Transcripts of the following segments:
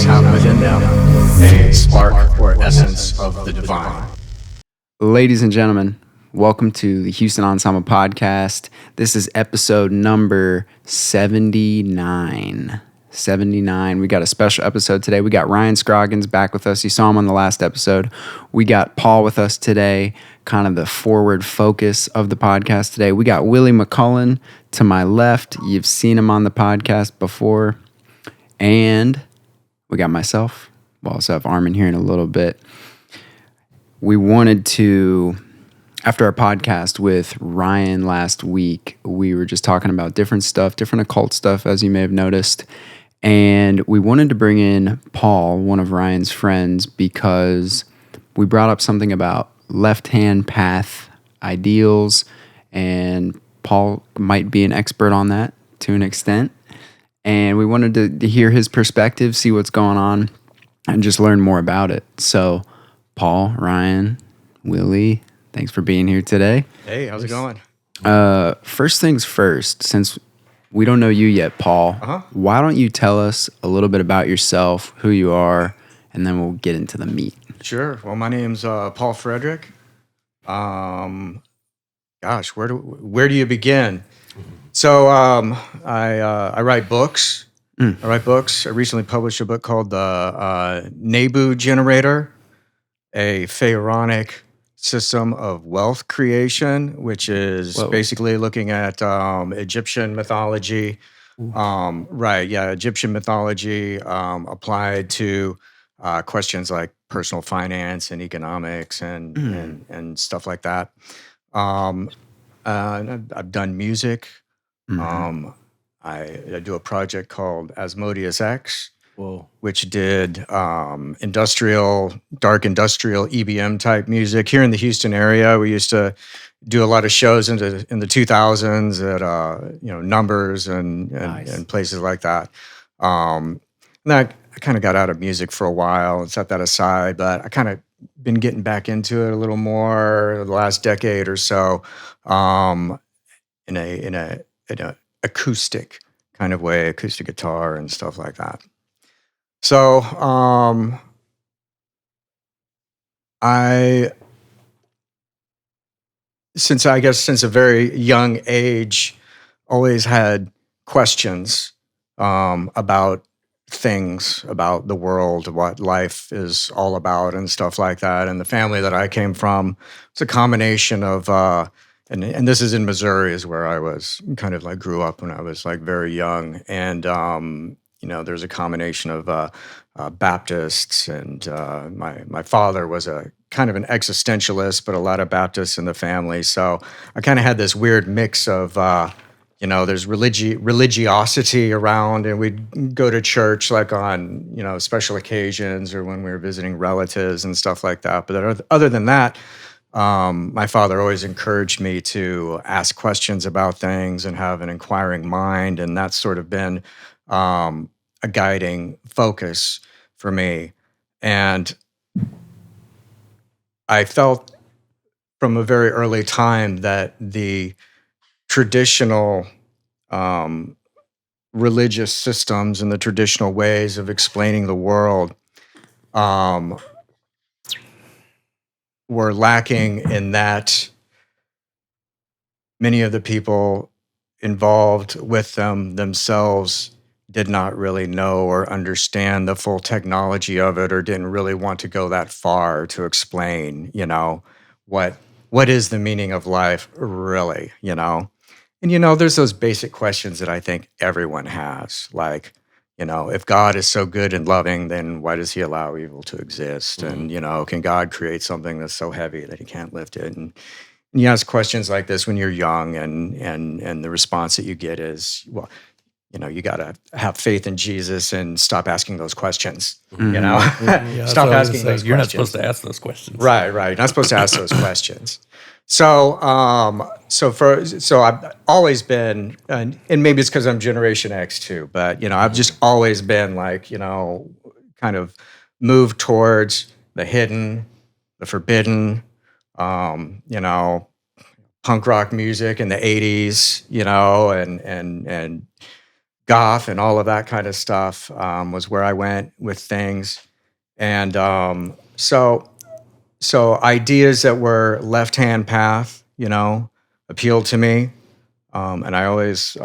always have within them a spark or essence of the divine. Ladies and gentlemen, welcome to the Houston Ensemble podcast. This is episode number 79. 79. We got a special episode today. We got Ryan Scroggins back with us. You saw him on the last episode. We got Paul with us today, kind of the forward focus of the podcast today. We got Willie McCullen to my left. You've seen him on the podcast before. And we got myself. We'll also have Armin here in a little bit. We wanted to, after our podcast with Ryan last week, we were just talking about different stuff, different occult stuff, as you may have noticed. And we wanted to bring in Paul, one of Ryan's friends, because we brought up something about left-hand path ideals, and Paul might be an expert on that to an extent. And we wanted to hear his perspective, see what's going on, and just learn more about it. So, Paul, Ryan, Willie, thanks for being here today. Hey, how's it going? First things first, since we don't know you yet, Paul, why don't you tell us a little bit about yourself, who you are, and then we'll get into the meat. Sure. Well, my name's Paul Frederic. Where do you begin? So I write books. I recently published a book called The Nebu Generator, a pharaonic system of wealth creation, which is basically looking at Egyptian mythology. Egyptian mythology applied to questions like personal finance and economics and stuff like that. I've done music. I do a project called Asmodeus X, which did dark industrial EBM type music here in the Houston area. We used to do a lot of shows in the 2000s at Numbers and places like that. And I kind of got out of music for a while and set that aside, but I kind of been getting back into it a little more the last decade or so, in a acoustic kind of way, acoustic guitar and stuff like that. So since a very young age, always had questions about things, about the world, what life is all about and stuff like that. And the family that I came from, it's a combination of, and this is in Missouri, is where I was kind of like grew up when I was like very young. And, there's a combination of Baptists, and my father was a kind of an existentialist, but a lot of Baptists in the family. So I kind of had this weird mix of, there's religiosity around, and we'd go to church like on, special occasions or when we were visiting relatives and stuff like that. But other than that, my father always encouraged me to ask questions about things and have an inquiring mind, and that's sort of been a guiding focus for me. And I felt from a very early time that the traditional religious systems and the traditional ways of explaining the world were lacking in that many of the people involved with them themselves did not really know or understand the full technology of it, or didn't really want to go that far to explain, what is the meaning of life really, And, there's those basic questions that I think everyone has, like, if God is so good and loving, then why does he allow evil to exist? And, can God create something that's so heavy that he can't lift it? And you ask questions like this when you're young, and the response that you get is, well, you got to have faith in Jesus and stop asking those questions, Yeah, Stop asking those questions. You're not supposed to ask those questions. Right. You're not supposed to ask those questions. So I've always been, and maybe it's because I'm Generation X too, but, I've just always been like, kind of moved towards the hidden, the forbidden, punk rock music in the 80s, and goth and all of that kind of stuff was where I went with things. And so ideas that were left-hand path, appealed to me. And I always,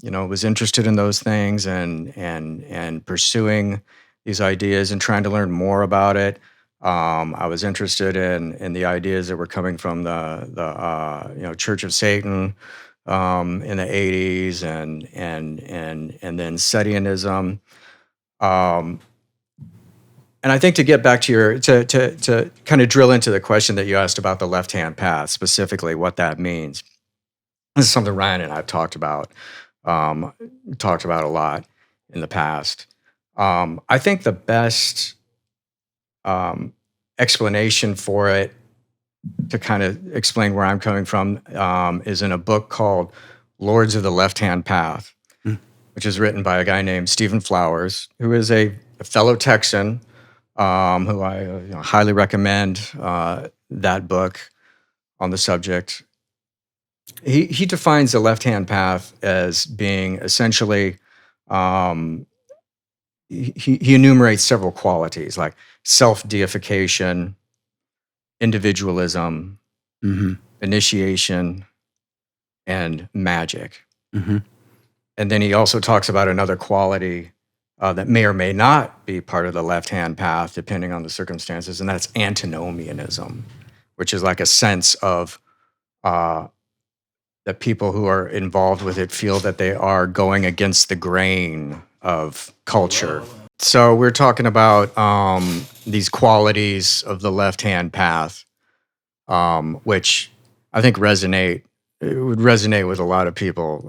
was interested in those things and pursuing these ideas and trying to learn more about it. I was interested in the ideas that were coming from the Church of Satan in the '80s and then Setianism. And I think to get back to to kind of drill into the question that you asked about the left-hand path, specifically what that means. This is something Ryan and I've talked about a lot in the past. I think the best explanation for it, to kind of explain where I'm coming from, is in a book called Lords of the Left-Hand Path, which is written by a guy named Stephen Flowers, who is a fellow Texan, who I highly recommend that book on the subject. He defines the left-hand path as being essentially, he enumerates several qualities like self-deification, individualism, initiation, and magic. And then he also talks about another quality that may or may not be part of the left-hand path, depending on the circumstances, and that's antinomianism, which is like a sense of that people who are involved with it feel that they are going against the grain of culture. So we're talking about these qualities of the left-hand path, which I think would resonate with a lot of people.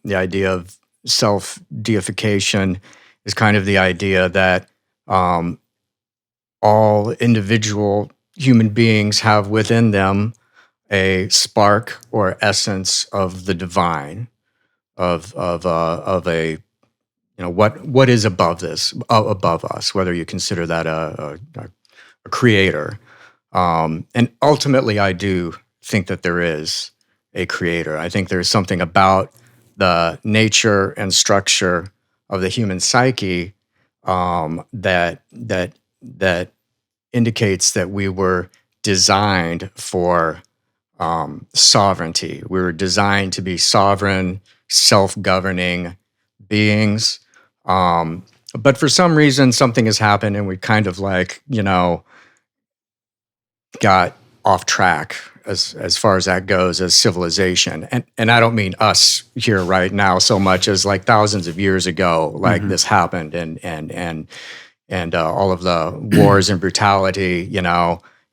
The idea of self-deification is kind of the idea that all individual human beings have within them a spark or essence of the divine, of a what is above us, whether you consider that a creator. And ultimately, I do think that there is a creator. I think there's something about the nature and structure of the human psyche that indicates that we were designed for sovereignty. We were designed to be sovereign, self-governing beings. But for some reason, something has happened and we kind of got off track as far as that goes as civilization. And I don't mean us here right now so much as like thousands of years ago, this happened and all of the wars and brutality,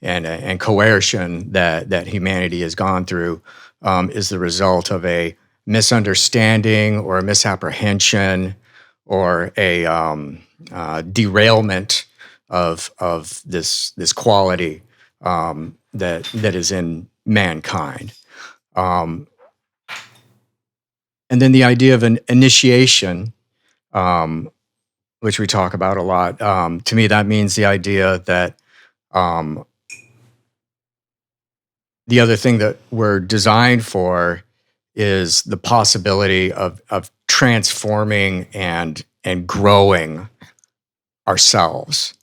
and coercion that humanity has gone through is the result of a misunderstanding or a misapprehension or a derailment of this quality that is in mankind. And then the idea of an initiation, which we talk about a lot. To me, that means the idea that the other thing that we're designed for is the possibility of transforming and growing ourselves,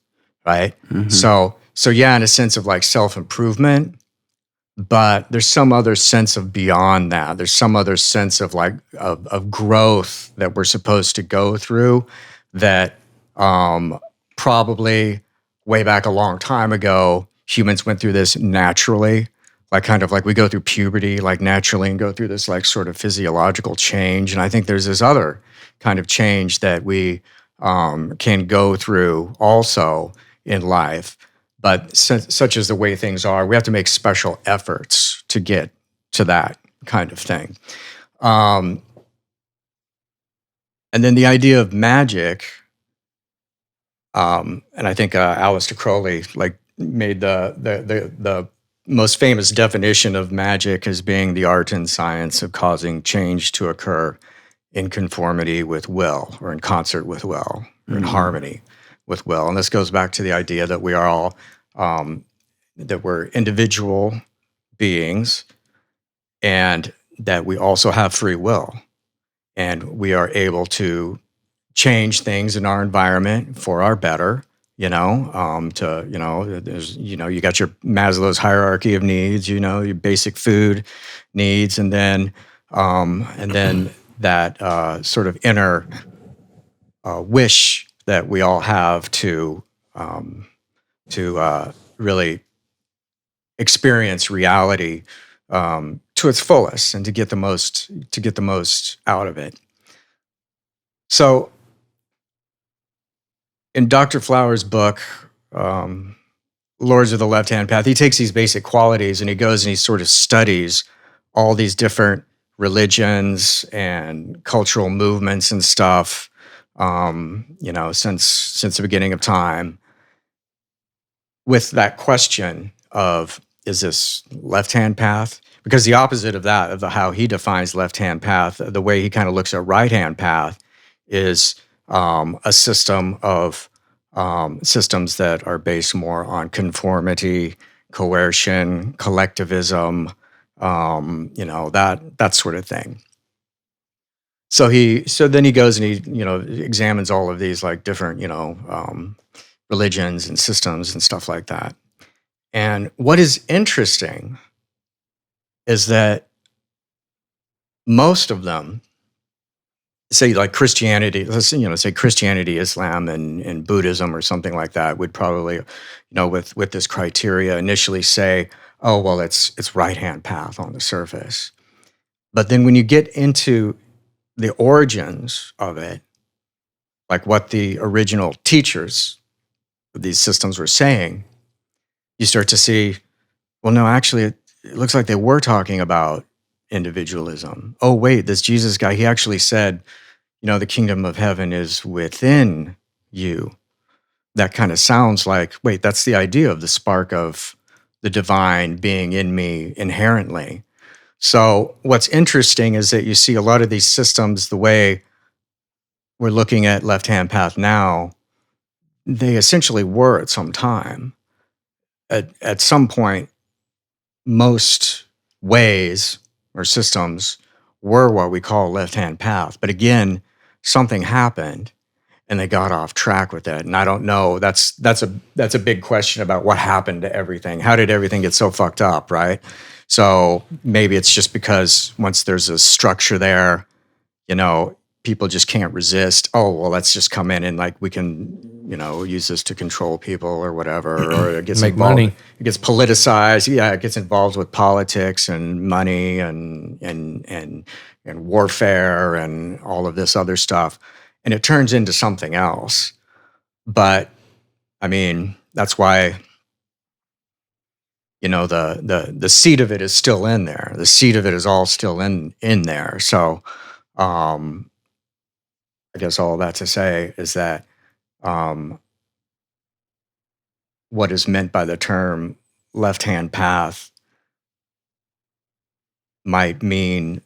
right? So yeah, in a sense of like self-improvement, but there's some other sense of beyond that. There's some other sense of like of growth that we're supposed to go through that probably way back a long time ago, humans went through this naturally, like kind of like we go through puberty like naturally and go through this like sort of physiological change. And I think there's this other kind of change that we can go through also in life. But such as the way things are, we have to make special efforts to get to that kind of thing. And then the idea of magic, and I think Aleister Crowley made the most famous definition of magic as being the art and science of causing change to occur in conformity with will, or in concert with will, or in harmony with will. And this goes back to the idea that we are all that we're individual beings, and that we also have free will. and we are able to change things in our environment for our better. There's, you got your Maslow's hierarchy of needs, your basic food needs, and then that sort of inner wish that we all have um, to really experience reality to its fullest and to get the most out of it. So, in Dr. Flower's book, Lords of the Left-Hand Path, he takes these basic qualities and he goes and he sort of studies all these different religions and cultural movements and stuff, since the beginning of time, with that question of, is this left-hand path? Because the opposite of that, of how he defines left-hand path, the way he kind of looks at right-hand path, is a system of systems that are based more on conformity, coercion, collectivism, that sort of thing. So then he goes and he examines all of these like different religions and systems and stuff like that. And what is interesting is that most of them, say like Christianity, say Christianity, Islam, and Buddhism or something like that, would probably, with this criteria initially say, oh, well, it's right-hand path on the surface. But then when you get into the origins of it, like what the original teachers of these systems were saying, you start to see, well, no, actually, it looks like they were talking about individualism. Oh, wait, this Jesus guy, he actually said, the kingdom of heaven is within you. That kind of sounds like, wait, that's the idea of the spark of the divine being in me inherently. So what's interesting is that you see a lot of these systems, the way we're looking at left-hand path now, they essentially were at some time. At some point, most ways or systems were what we call left-hand path. But again, something happened and they got off track with it. And I don't know, that's a big question about what happened to everything. How did everything get so fucked up, right? So maybe it's just because once there's a structure there, people just can't resist. Oh, well, let's just come in and like we can, use this to control people or whatever, or it gets Make involved. money. It gets politicized. Yeah, it gets involved with politics and money and warfare and all of this other stuff, and it turns into something else. But I mean, that's why the seed of it is still in there. The seed of it is all still in there. So I guess all that to say is that what is meant by the term left-hand path might mean,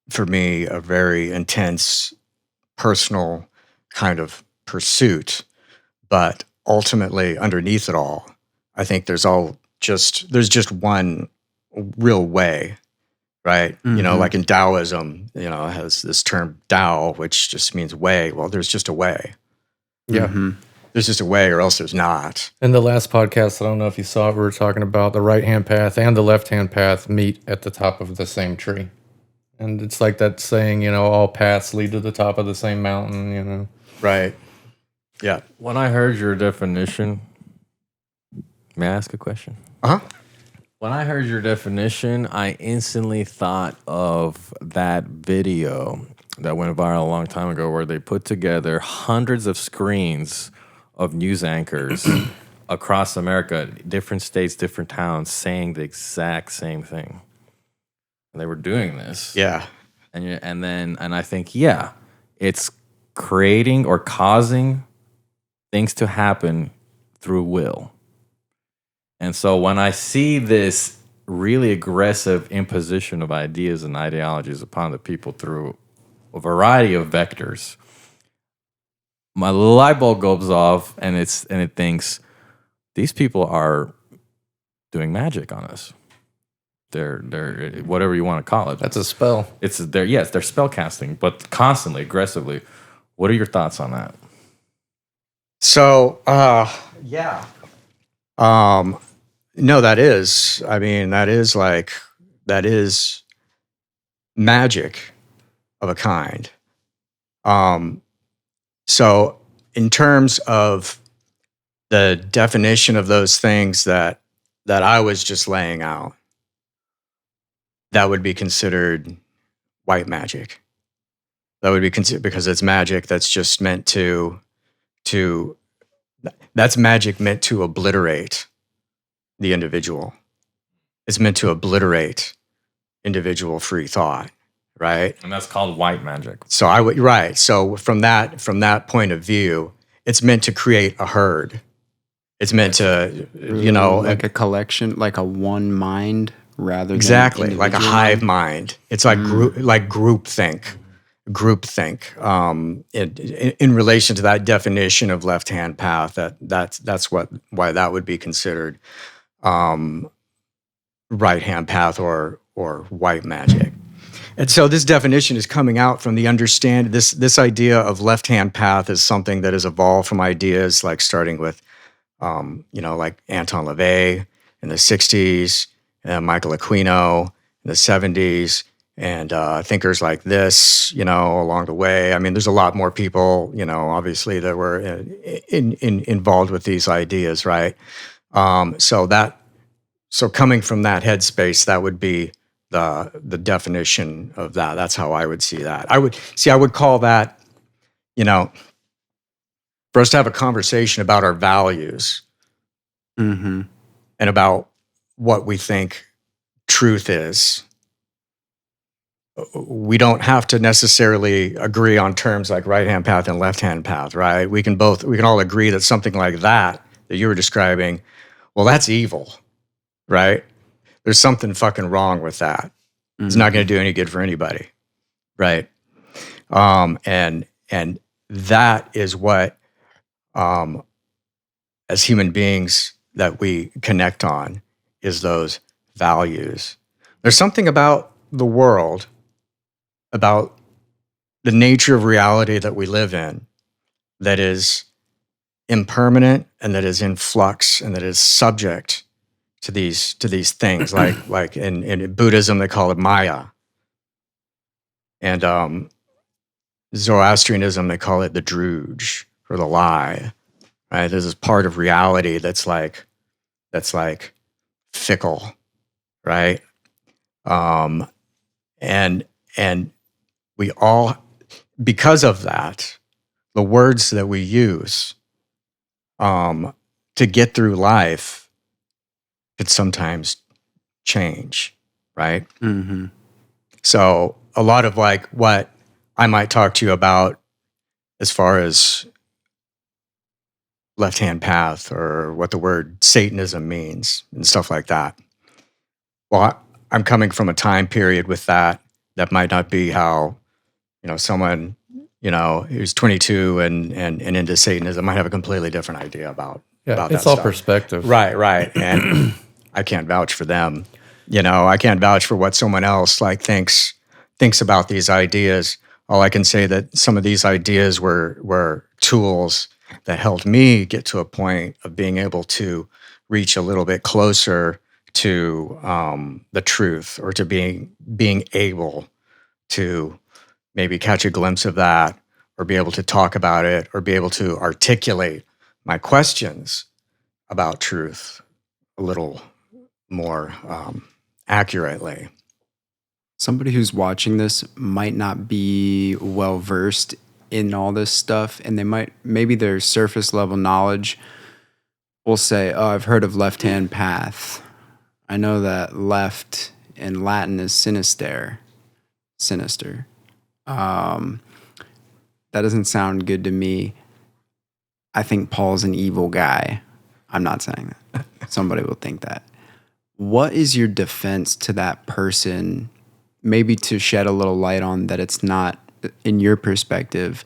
for me, a very intense personal kind of pursuit. But ultimately, underneath it all, I think there's just one real way, right? Mm-hmm. Like in Taoism, has this term Tao, which just means way. Well, there's just a way. Yeah. Mm-hmm. There's just a way, or else there's not. In the last podcast, I don't know if you saw it, we were talking about the right-hand path and the left-hand path meet at the top of the same tree. And it's like that saying, all paths lead to the top of the same mountain, Right. Yeah. When I heard your definition, may I ask a question? Uh-huh. When I heard your definition, I instantly thought of that video that went viral a long time ago where they put together hundreds of screens of news anchors across America, different states, different towns, saying the exact same thing. And they were doing this. Yeah. And I think, yeah, it's creating or causing things to happen through will. And so when I see this really aggressive imposition of ideas and ideologies upon the people through a variety of vectors, my light bulb goes off and it thinks these people are doing magic on us. They're whatever you want to call it. That's a spell. It's they're spell casting, but constantly, aggressively. What are your thoughts on that? So, yeah. No, that is. I mean, that is magic of a kind. So, in terms of the definition of those things that I was just laying out, that would be considered white magic. That would be considered because it's magic that's just meant to that's magic meant to obliterate the individual. It's meant to obliterate individual free thought, right? And that's called white magic. So right. So from that point of view, it's meant to create a herd. It's meant to, like a collection, like a one mind rather exactly than like a hive mind. It's like groupthink. In relation to that definition of left-hand path, that's why that would be considered right-hand path or white magic. And so this definition is coming out from the understand this idea of left-hand path is something that has evolved from ideas like starting with like Anton LaVey in the 60s, Michael Aquino in the 70s, and thinkers like this, along the way. I mean, there's a lot more people, obviously that were involved with these ideas, right? So coming from that headspace, that would be the definition of that. That's how I would see that. I would call that, for us to have a conversation about our values Mm-hmm. and about what we think truth is. We don't have to necessarily agree on terms like right-hand path and left-hand path, right? We can all agree that something like that you were describing, well, that's evil, right? There's something fucking wrong with that. Mm-hmm. It's not going to do any good for anybody, right? And that is what, as human beings, that we connect on is those values. There's something about the world, about the nature of reality that we live in, that is impermanent and that is in flux and that is subject to these things, like in Buddhism they call it Maya, and Zoroastrianism they call it the Druge or the lie. Right, there's this part of reality that's like fickle, right? And we all, because of that, the words that we use to get through life could sometimes change, right? Mm-hmm. So a lot of like what I might talk to you about as far as left-hand path or what the word Satanism means and stuff like that. Well, I'm coming from a time period with that might not be how, someone, who's 22 and into Satanism might have a completely different idea about It's that all stuff. perspective. Right. And I can't vouch for them. I can't vouch for what someone else thinks about these ideas. All I can say that some of these ideas were tools that helped me get to a point of being able to reach a little bit closer to the truth, or to being able to maybe catch a glimpse of that, or be able to talk about it, or be able to articulate my questions about truth a little more accurately. Somebody who's watching this might not be well versed in all this stuff, and maybe their surface level knowledge will say, "Oh, I've heard of left-hand path. I know that left in Latin is sinister. That doesn't sound good to me. I think Paul's an evil guy." I'm not saying that. Somebody will think that. What is your defense to that person? Maybe to shed a little light on that it's not, in your perspective,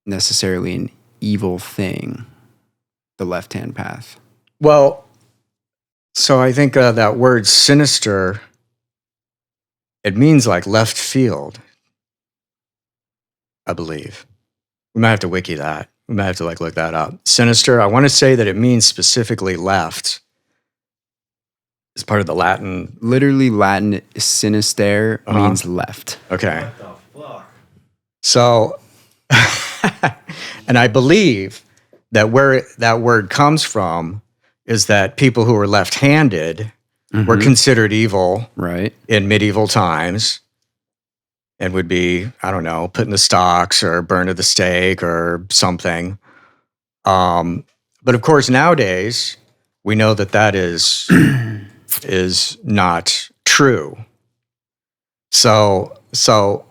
necessarily an evil thing, the left-hand path. Well, so I think that word sinister It means like left field, I believe. We might have to wiki that. We might have to like look that up. Sinister, I want to say that it means specifically left. It's part of the Latin. Literally Latin sinister means left. Okay. So, and I believe that where that word comes from is that people who were left-handed were considered evil Right. in medieval times and would be, I don't know, put in the stocks or burned at the stake or something. But of course, nowadays, we know that that is not true. So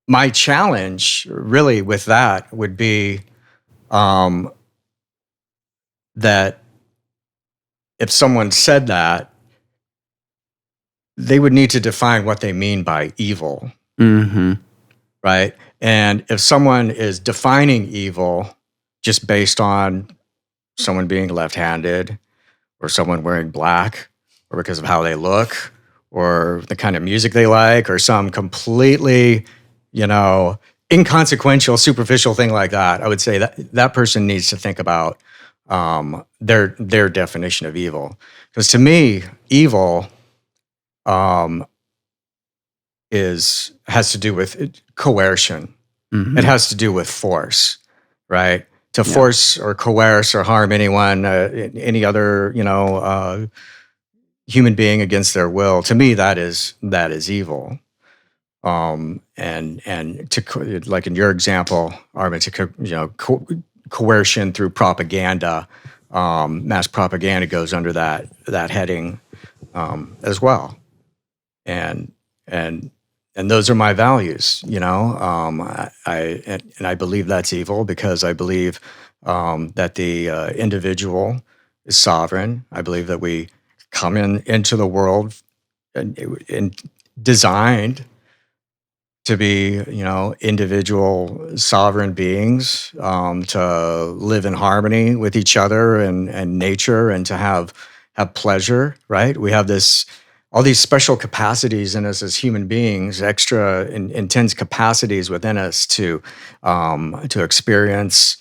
my challenge really with that would be that if someone said that, they would need to define what they mean by evil, right? And if someone is defining evil just based on someone being left-handed or someone wearing black or because of how they look or the kind of music they like or some completely, inconsequential, superficial thing like that, I would say that that person needs to think about their definition of evil. Because to me, evil has to do with coercion. It has to do with force, right? To force or coerce or harm anyone, any other, human being against their will. To me, that is evil. And to like in your example, Armin, to coercion through propaganda, mass propaganda goes under that heading as well. And those are my values, I believe that's evil because I believe that the individual is sovereign. I believe that we come into the world and designed to be, individual sovereign beings, to live in harmony with each other and nature, and to have pleasure. Right? We have all these special capacities in us as human beings, extra intense capacities within us to experience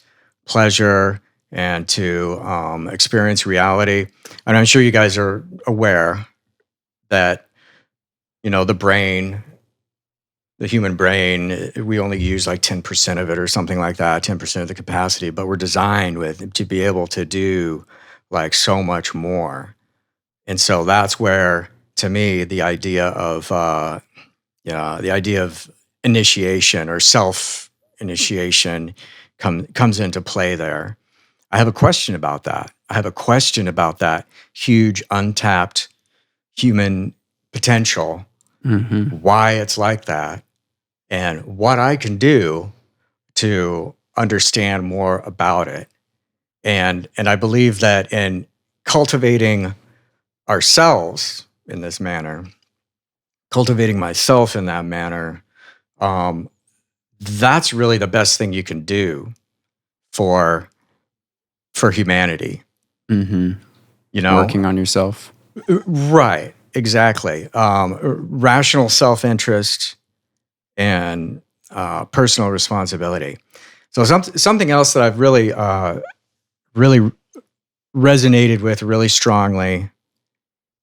pleasure and to experience reality. And I'm sure you guys are aware that the human brain, we only use like 10% of it or something like that, 10% of the capacity, but we're designed to be able to do like so much more. And so that's where, to me, the idea of initiation or self-initiation comes into play there. I have a question about that. I have a question about that huge untapped human potential, why it's like that, and what I can do to understand more about it. And I believe that in cultivating ourselves in this manner, cultivating myself in that manner, that's really the best thing you can do for humanity. Working on yourself. Right, exactly. Rational self-interest and personal responsibility. So something else that I've really resonated with really strongly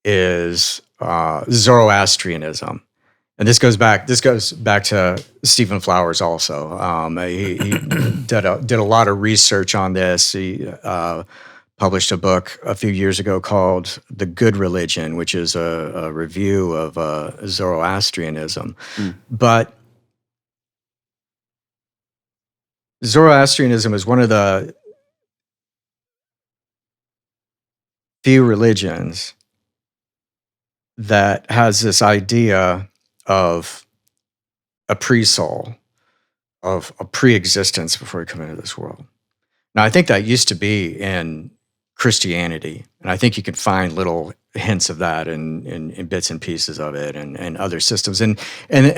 is Zoroastrianism, and this goes back to Stephen Flowers also. He did a lot of research on this. He published a book a few years ago called The Good Religion, which is a review of Zoroastrianism. But Zoroastrianism is one of the few religions that has this idea of a pre-soul, of a pre-existence before we come into this world. Now, I think that used to be in Christianity, and I think you can find little hints of that in bits and pieces of it and other systems. And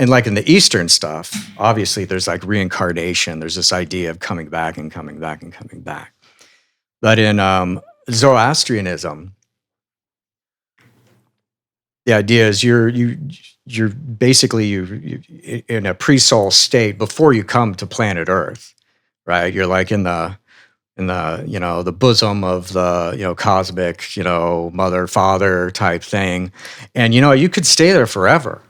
like in the Eastern stuff, obviously there's like reincarnation. There's this idea of coming back and coming back and coming back. But in Zoroastrianism, the idea is you're basically you in a pre-soul state before you come to planet Earth, right? You're like in the the bosom of the cosmic mother father type thing, and you could stay there forever.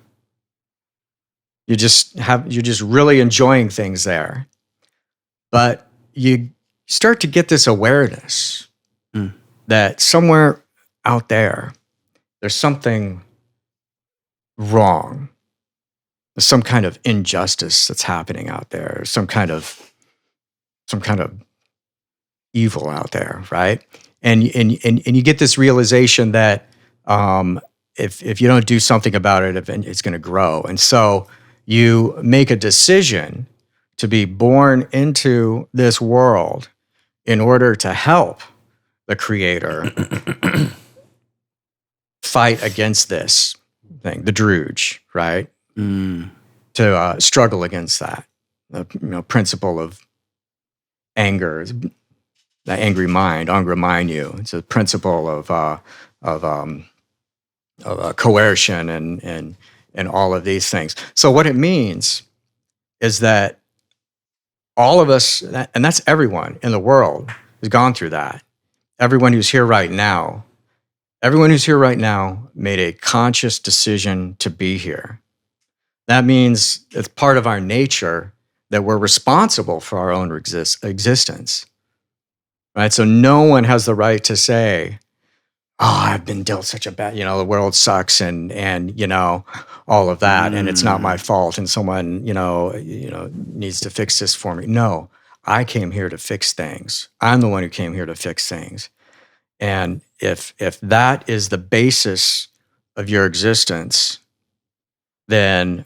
You're just really enjoying things there, but you start to get this awareness that somewhere out there's something wrong. There's some kind of injustice that's happening out there. Some kind of evil out there, right? And you get this realization that if you don't do something about it, it's going to grow. And so you make a decision to be born into this world in order to help the creator fight against this thing, the Druge, right? To struggle against that, the principle of anger, the angry mind, angra mainyu. It's a principle of coercion and all of these things. So what it means is that all of us, and that's everyone in the world, has gone through that. Everyone who's here right now made a conscious decision to be here. That means it's part of our nature that we're responsible for our own existence, right? So no one has the right to say, "Oh, I've been dealt such a bad, the world sucks," and all of that, and it's not my fault, and someone needs to fix this for me. No, I came here to fix things. I'm the one who came here to fix things, and if that is the basis of your existence, then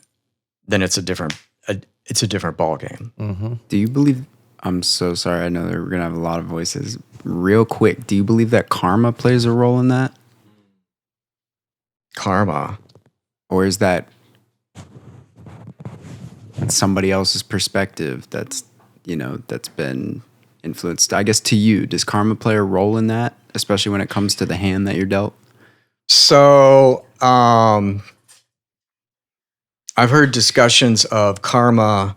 it's a different ball game. Mm-hmm. Do you believe? I'm so sorry. I know that we're gonna have a lot of voices. Real quick, do you believe that karma plays a role in that? Karma, or is that somebody else's perspective that's been influenced? I guess to you, does karma play a role in that, especially when it comes to the hand that you're dealt? So I've heard discussions of karma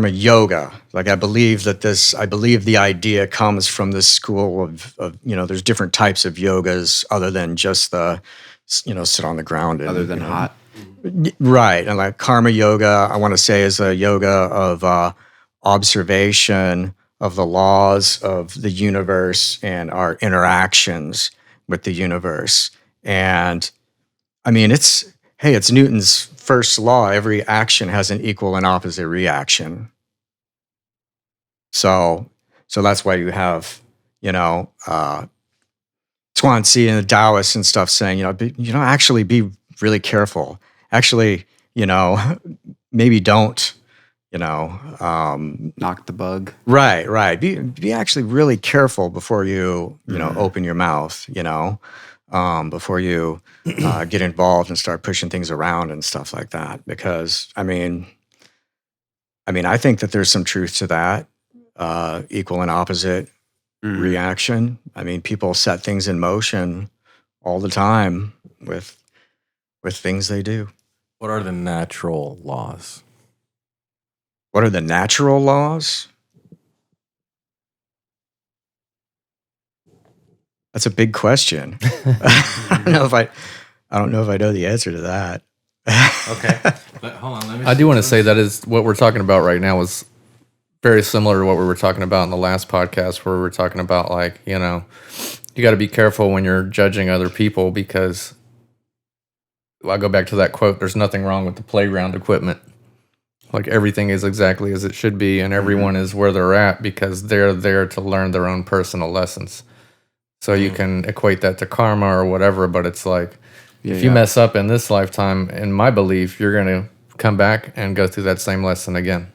yoga. Like I believe the idea comes from this school of there's different types of yogas other than just the sit on the ground and, Other than hot. Right. And like karma yoga, I want to say, is a yoga of observation of the laws of the universe and our interactions with the universe. And I mean, it's Newton's first law. Every action has an equal and opposite reaction. So that's why you have, Zhuangzi and the Taoists and stuff saying, actually be really careful. Actually, maybe don't, Knock the bug. Right. Be actually really careful before you, open your mouth, before you get involved and start pushing things around and stuff like that. Because I think that there's some truth to that, equal and opposite reaction. I mean, people set things in motion all the time with things they do. What are the natural laws? What are the natural laws? That's a big question. I don't know if I know the answer to that. Okay, but hold on. I do want to say that is what we're talking about right now is very similar to what we were talking about in the last podcast, where we were talking about you got to be careful when you're judging other people, because I go back to that quote, there's nothing wrong with the playground equipment. Like everything is exactly as it should be, and everyone is where they're at because they're there to learn their own personal lessons. So you can equate that to karma or whatever, but it's like, if you mess up in this lifetime, in my belief, you're going to come back and go through that same lesson again.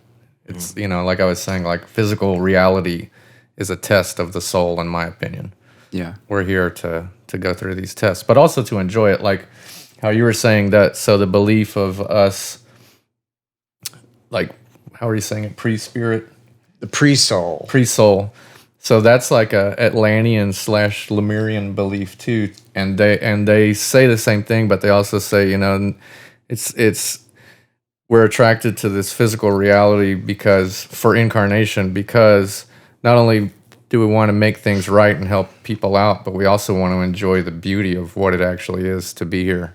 It's, like I was saying, like physical reality is a test of the soul, in my opinion. Yeah. We're here to go through these tests, but also to enjoy it. Like how you were saying that, so the belief of us, like, how are you saying it? Pre-spirit? The pre-soul. Pre-soul. So that's like a Atlantean / Lemurian belief too, and they say the same thing, but they also say, it's we're attracted to this physical reality for incarnation, because not only do we want to make things right and help people out, but we also want to enjoy the beauty of what it actually is to be here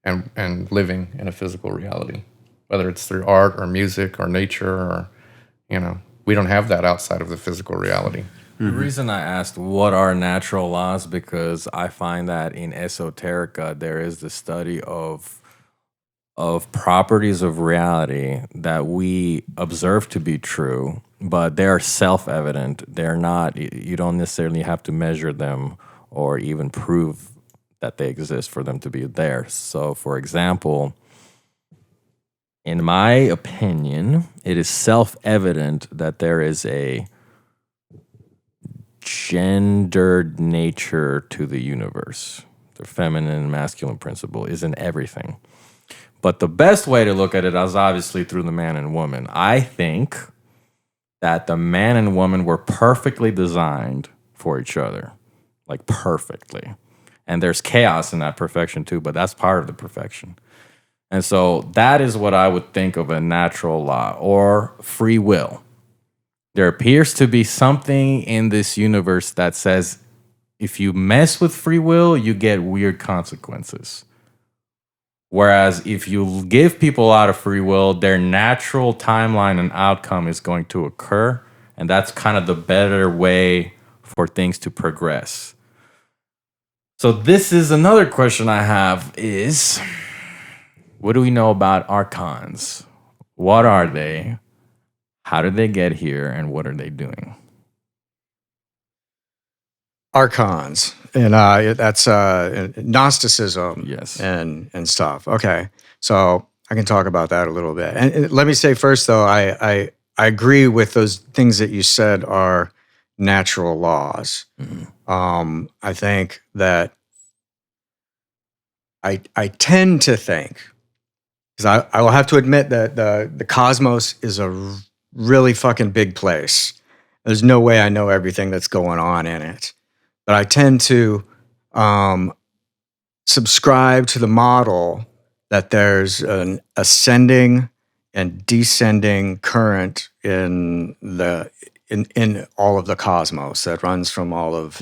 and living in a physical reality, whether it's through art or music or nature or, we don't have that outside of the physical reality. The reason I asked what are natural laws, because I find that in esoterica there is the study of properties of reality that we observe to be true, but they're self-evident. They're not. You don't necessarily have to measure them or even prove that they exist for them to be there. So, for example, in my opinion, it is self-evident that there is a gendered nature to the universe. The feminine and masculine principle is in everything. But the best way to look at it is obviously through the man and woman. I think that the man and woman were perfectly designed for each other, like perfectly. And there's chaos in that perfection too, but that's part of the perfection. And so that is what I would think of a natural law or free will. There appears to be something in this universe that says if you mess with free will, you get weird consequences. Whereas if you give people a lot of free will, their natural timeline and outcome is going to occur. And that's kind of the better way for things to progress. So this is another question I have is, what do we know about archons? What are they? How did they get here? And what are they doing? Archons, and that's Gnosticism, Yes. and stuff. Okay, so I can talk about that a little bit. And let me say first, though, I agree with those things that you said are natural laws. I think that I tend to think, because I will have to admit that the cosmos is a really fucking big place. There's no way I know everything that's going on in it. But I tend to subscribe to the model that there's an ascending and descending current in all of the cosmos that runs from all of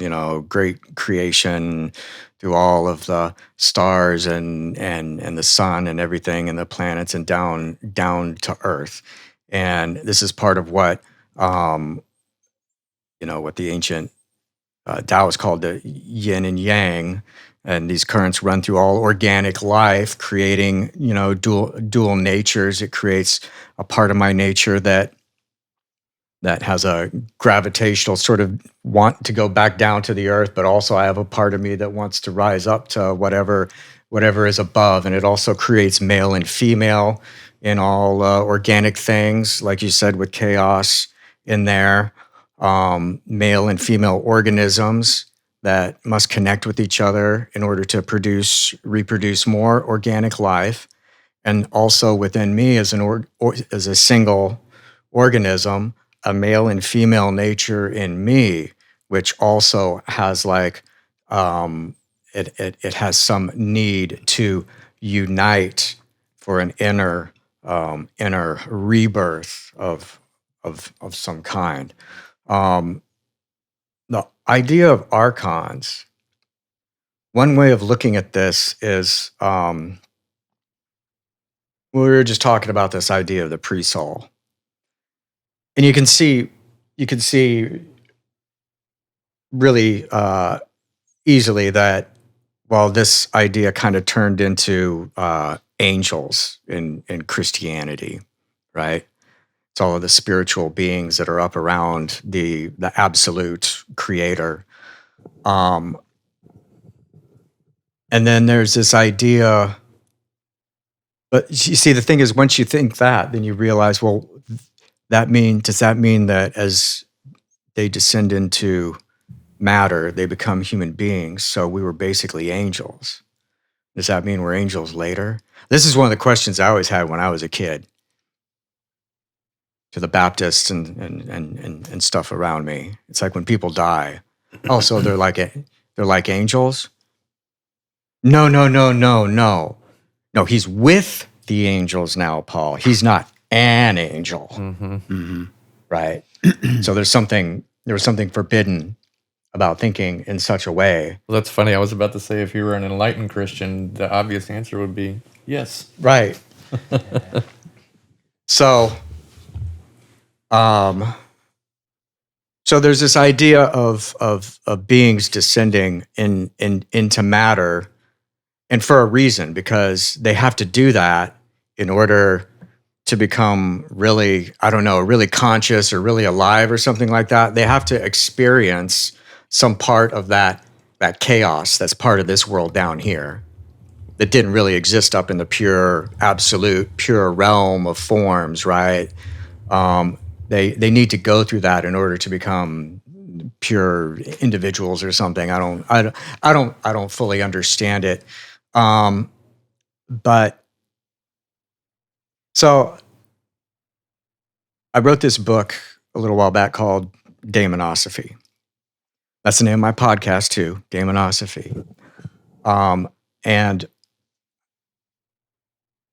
great creation through all of the stars and the sun and everything and the planets and down to Earth. And this is part of what what the ancient Tao is called the yin and yang, and these currents run through all organic life, creating dual natures. It creates a part of my nature that has a gravitational sort of want to go back down to the earth, but also I have a part of me that wants to rise up to whatever is above, and it also creates male and female in all organic things, like you said, with chaos in there. Male and female organisms that must connect with each other in order to reproduce more organic life. And also within me as as a single organism, a male and female nature in me, which also has it has some need to unite for an inner rebirth of some kind. The idea of archons, one way of looking at this is we were just talking about this idea of the pre-soul. And you can see really easily that while this idea kind of turned into angels in Christianity, right? It's all of the spiritual beings that are up around the absolute creator. And then there's this idea, but you see, the thing is, once you think that, then you realize, well, does that mean that as they descend into matter, they become human beings? So we were basically angels. Does that mean we're angels later? This is one of the questions I always had when I was a kid. to the Baptists and stuff around me. It's like when people die, oh, so they're like angels? No, no, no, no, no. No, he's with the angels now, Paul. He's not an angel. Right? So there was something forbidden about thinking in such a way. Well, that's funny. I was about to say, if you were an enlightened Christian, the obvious answer would be yes. Right. So so there's this idea of beings descending into matter, and for a reason, because they have to do that in order to become really, I don't know, really conscious or really alive or something like that. They have to experience some part of that chaos that's part of this world down here that didn't really exist up in the pure, absolute, pure realm of forms, right? They need to go through that in order to become pure individuals or something. I don't fully understand it. But so I wrote this book a little while back called Daemonosophy. That's the name of my podcast too, Daemonosophy. And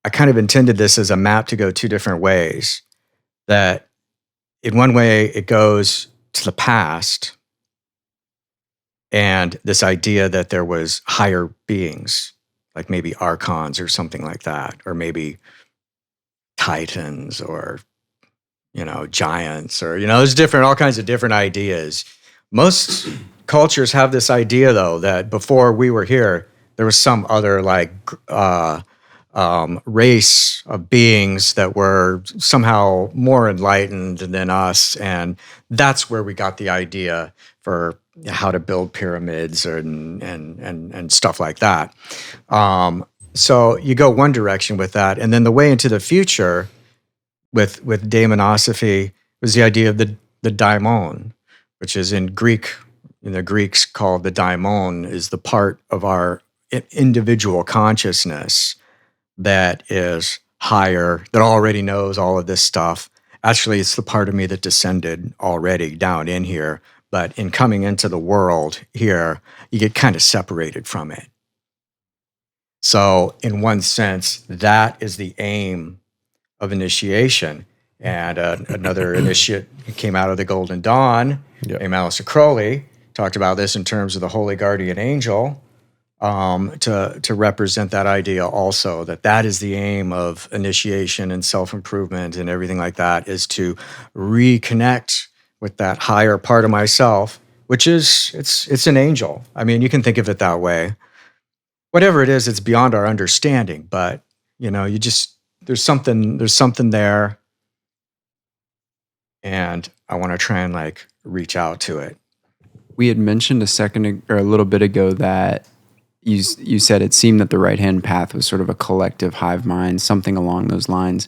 I kind of intended this as a map to go two different ways. That in one way it goes to the past, and this idea that there was higher beings, like maybe archons or something like that, or maybe titans, or giants, or there's all kinds of different ideas. Most cultures have this idea, though, that before we were here, there was some other race of beings that were somehow more enlightened than us, and that's where we got the idea for how to build pyramids and stuff like that. So you go one direction with that, and then the way into the future with daemonosophy was the idea of the daimon, which is in the Greeks called the daimon, is the part of our individual consciousness that is higher, that already knows all of this stuff. Actually, it's the part of me that descended already down in here, but in coming into the world here, you get kind of separated from it. So in one sense, that is the aim of initiation. And another initiate came out of the Golden Dawn, named Aleister Crowley, talked about this in terms of the Holy Guardian Angel, to represent that idea also, that is the aim of initiation and self-improvement and everything like that, is to reconnect with that higher part of myself, which is, it's an angel. I mean, you can think of it that way. Whatever it is, it's beyond our understanding, but there's something there, and I want to try and reach out to it. We had mentioned a little bit ago that you said it seemed that the right-hand path was sort of a collective hive mind, something along those lines.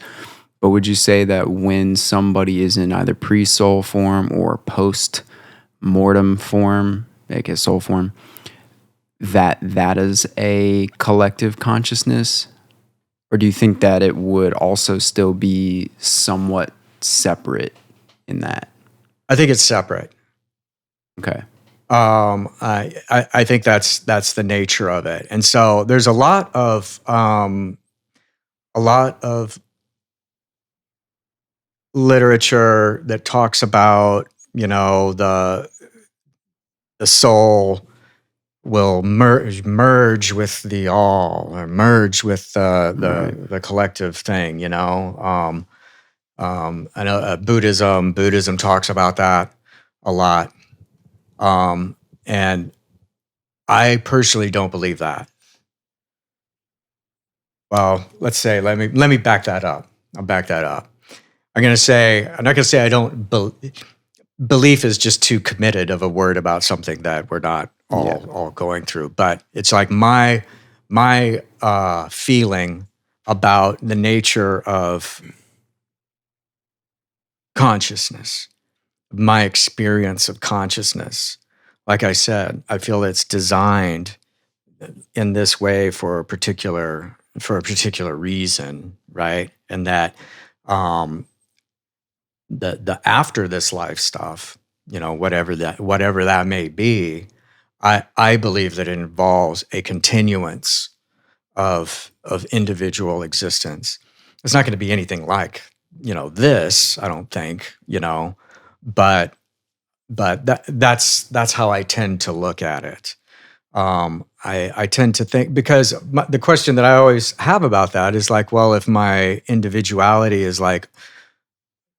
But would you say that when somebody is in either pre-soul form or post-mortem form, aka soul form, that is a collective consciousness? Or do you think that it would also still be somewhat separate in that? I think it's separate. Okay. I think that's the nature of it. And so there's a lot of literature that talks about, the soul will merge with the all, or merge with the collective thing. I know Buddhism talks about that a lot. And I personally don't believe that. Well, let's say, let me back that up. I'll back that up. I'm not going to say I don't belief is just too committed of a word about something that we're not all going through. But it's like my feeling about the nature of consciousness, my experience of consciousness. Like I said, I feel it's designed in this way for a particular reason, right? And that the after this life stuff, whatever that may be, I believe that it involves a continuance of individual existence. It's not going to be anything like this, I don't think, but that's how I tend to look at it. I tend to think, because the question that I always have about that is like, well, if my individuality is like,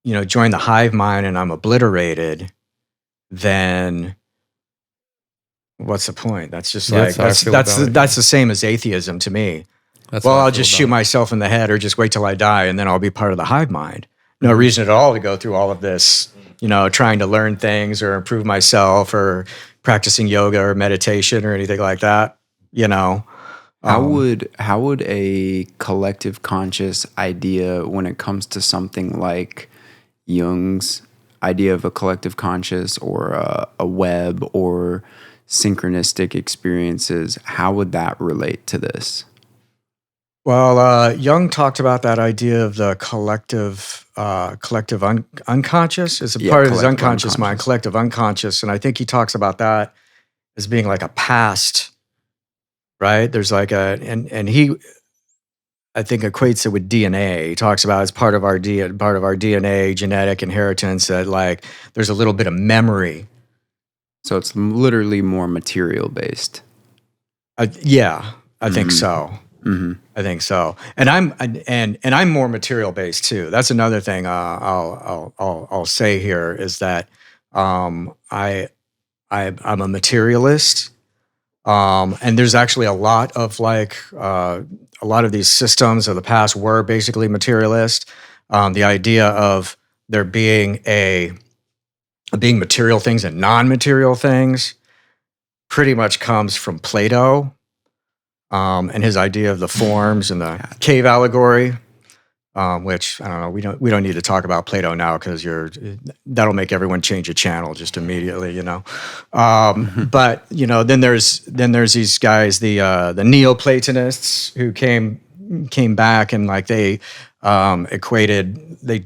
join the hive mind and I'm obliterated, then what's the point? That's just Yeah, like that's how I feel about it. that's the same as atheism to me. That's Well, how I I'll feel just about shoot it. myself in the head, or just wait till I die, and then I'll be part of the hive mind. No reason at all to go through all of this, trying to learn things or improve myself or practicing yoga or meditation or anything like that. How would a collective conscious idea, when it comes to something like Jung's idea of a collective conscious, or a web, or synchronistic experiences, how would that relate to this? Well, Jung talked about that idea of the collective unconscious. It's a Yeah, part of his collective unconscious mind, unconscious. collective unconscious, and I think he talks about that as being like a past, right? There's like and he, I think, equates it with DNA. He talks about it's part of our DNA, genetic inheritance. That like there's a little bit of memory. So it's literally more material based. Yeah, I think so. Mm-hmm. I think so, and I'm more material based too. That's another thing I'll say here is that I'm a materialist, and there's actually a lot of these systems of the past were basically materialist. The idea of there being being material things and non-material things pretty much comes from Plato. And his idea of the forms and the cave allegory, which I don't know, we don't need to talk about Plato now because that'll make everyone change a channel just immediately, But then there's these guys, the Neoplatonists, who came back, and like they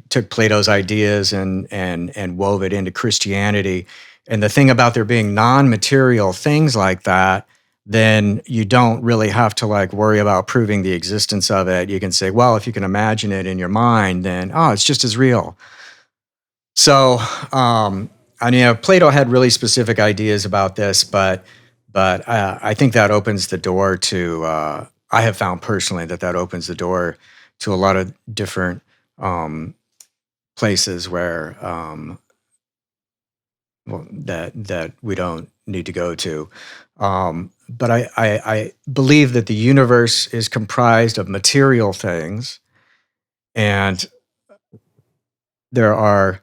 took Plato's ideas and wove it into Christianity. And the thing about there being non-material things like that, then you don't really have to like worry about proving the existence of it. You can say, well, if you can imagine it in your mind, then it's just as real. So, Plato had really specific ideas about this, but I think that opens the door to. I have found personally that opens the door to a lot of different places where that we don't need to go to. But I believe that the universe is comprised of material things, and there are,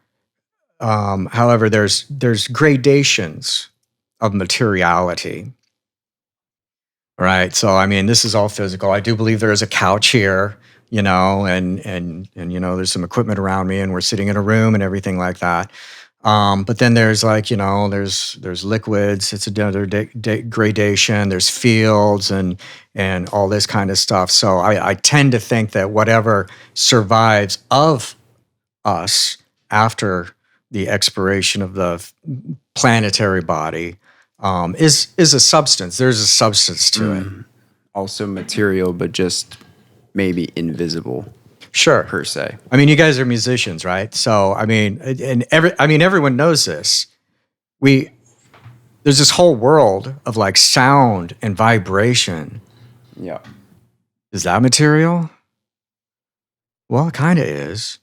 however, there's gradations of materiality, right? So I mean, this is all physical. I do believe there is a couch here, and there's some equipment around me, and we're sitting in a room and everything like that. But then there's there's liquids. It's another gradation. There's fields and all this kind of stuff. So I tend to think that whatever survives of us after the expiration of the planetary body is a substance. There's a substance to it. Also material, but just maybe invisible. Sure. Per se. I mean, you guys are musicians, right? So, I mean, everyone knows this. There's this whole world of like sound and vibration. Yeah. Is that material? Well, it kind of is,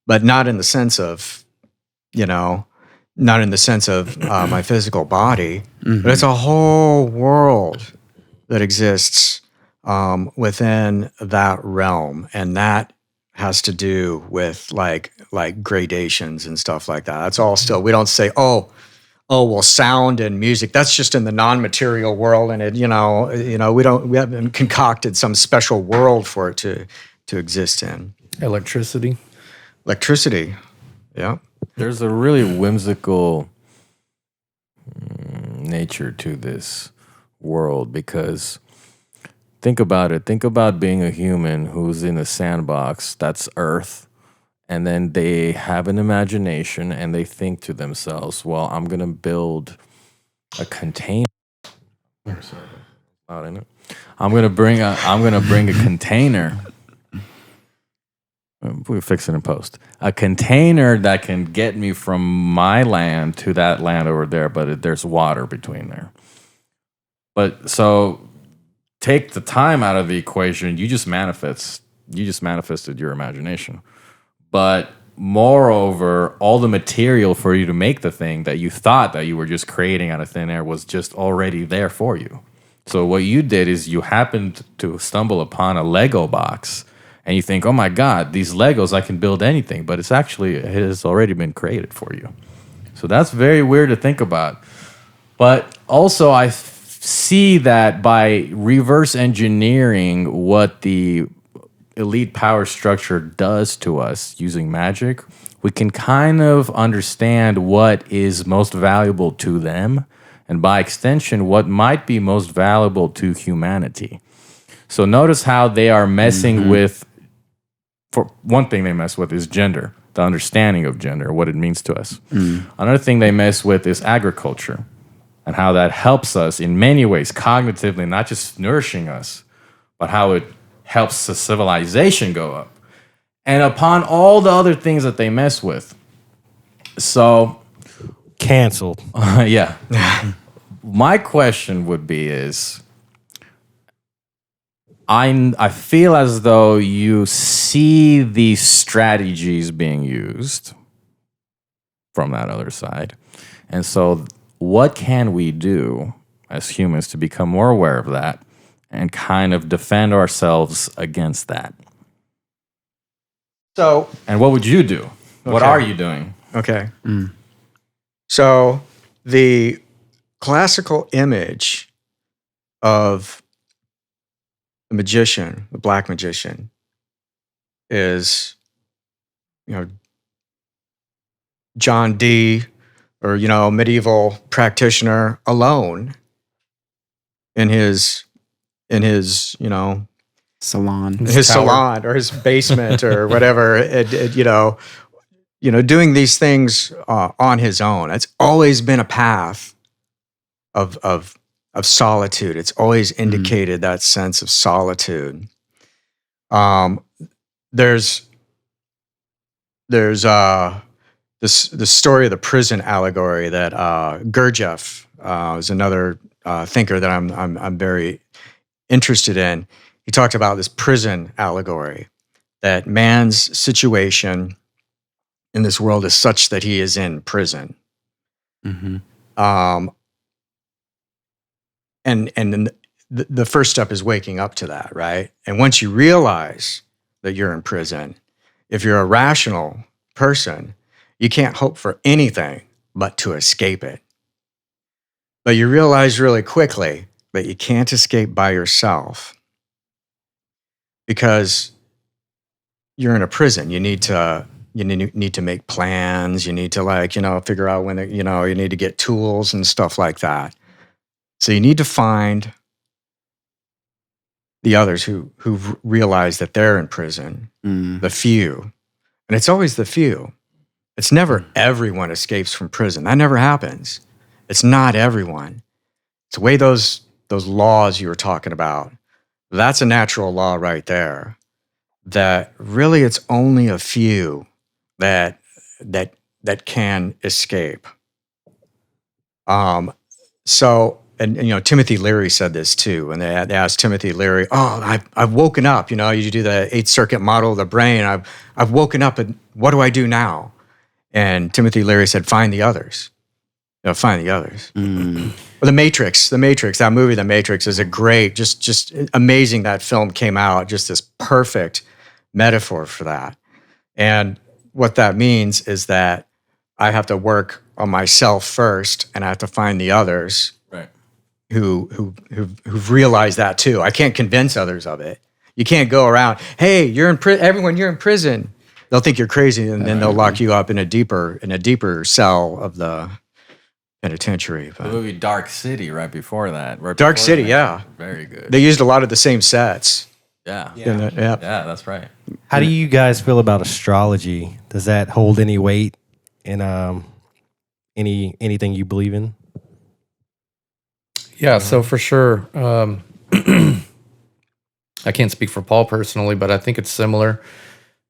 but not in the sense of, not in the sense of my physical body, but it's a whole world that exists within that realm, and that has to do with like gradations and stuff like that. That's all still, we don't say, well, sound and music, that's just in the non-material world, and it, we haven't concocted some special world for it to exist in. Electricity. Yeah. There's a really whimsical nature to this world, because think about it. Think about being a human who's in a sandbox that's Earth, And then they have an imagination and they think to themselves, well, I'm going to build a container. Loud, ain't it? I'm going to bring a container. We'll fix it in post. A container that can get me from my land to that land over there, but there's water between there. But so take the time out of the equation. You just manifested your imagination. But moreover, all the material for you to make the thing that you thought that you were just creating out of thin air was just already there for you. So what you did is you happened to stumble upon a Lego box, and you think, oh my God, these Legos, I can build anything. But it has already been created for you. So that's very weird to think about. But also I see that by reverse engineering what the elite power structure does to us using magic, we can kind of understand what is most valuable to them, and by extension, what might be most valuable to humanity. So notice how they are messing with, for one thing they mess with is gender, the understanding of gender, what it means to us. Another thing they mess with is agriculture, and how that helps us in many ways, cognitively, not just nourishing us, but how it helps the civilization go up. And upon all the other things that they mess with. So, Canceled. yeah. My question would be is, I feel as though you see these strategies being used from that other side. And so what can we do as humans to become more aware of that and kind of defend ourselves against that? So, And what would you do? What Okay. are you doing? okay. So the classical image of the magician, the black magician, is, John Dee, or, medieval practitioner alone in his Salon. his salon or his basement or whatever, doing these things on his own. It's always been a path of solitude. It's always indicated that sense of solitude. There's the story of the prison allegory that Gurdjieff is another thinker that I'm very interested in. He talked about this prison allegory, that man's situation in this world is such that he is in prison. Mm-hmm. And then the first step is waking up to that, right? And once you realize that you're in prison, if you're a rational person, you can't hope for anything but to escape it. But you realize really quickly that you can't escape by yourself, because you're in a prison. You need to make plans. You need to figure out when you need to get tools and stuff like that. So you need to find the others who've realized that they're in prison, the few. And it's always the few. It's never everyone escapes from prison. That never happens. It's not everyone. It's the way those laws you were talking about, that's a natural law right there. That really it's only a few that can escape. So Timothy Leary said this too, and they asked Timothy Leary, "Oh, I've woken up. You do the 8th circuit model of the brain. I've woken up, and what do I do now?" And Timothy Leary said, "Find the others. Find the others." Well, The Matrix, that movie, The Matrix, is a great, just amazing. That film came out, just this perfect metaphor for that. And what that means is that I have to work on myself first, and I have to find the others, Right. who've realized that too. I can't convince others of it. You can't go around, "Hey, you're in prison. Everyone, you're in prison." They'll think you're crazy, and then they'll lock you up in a deeper cell of the penitentiary. The movie Dark City right before that. Right Dark before City, that. yeah. Very good. They used a lot of the same sets. Yeah. Yeah. Yeah, that's right. How do you guys feel about astrology? Does that hold any weight in anything you believe in? Yeah, so for sure. I can't speak for Paul personally, but I think it's similar.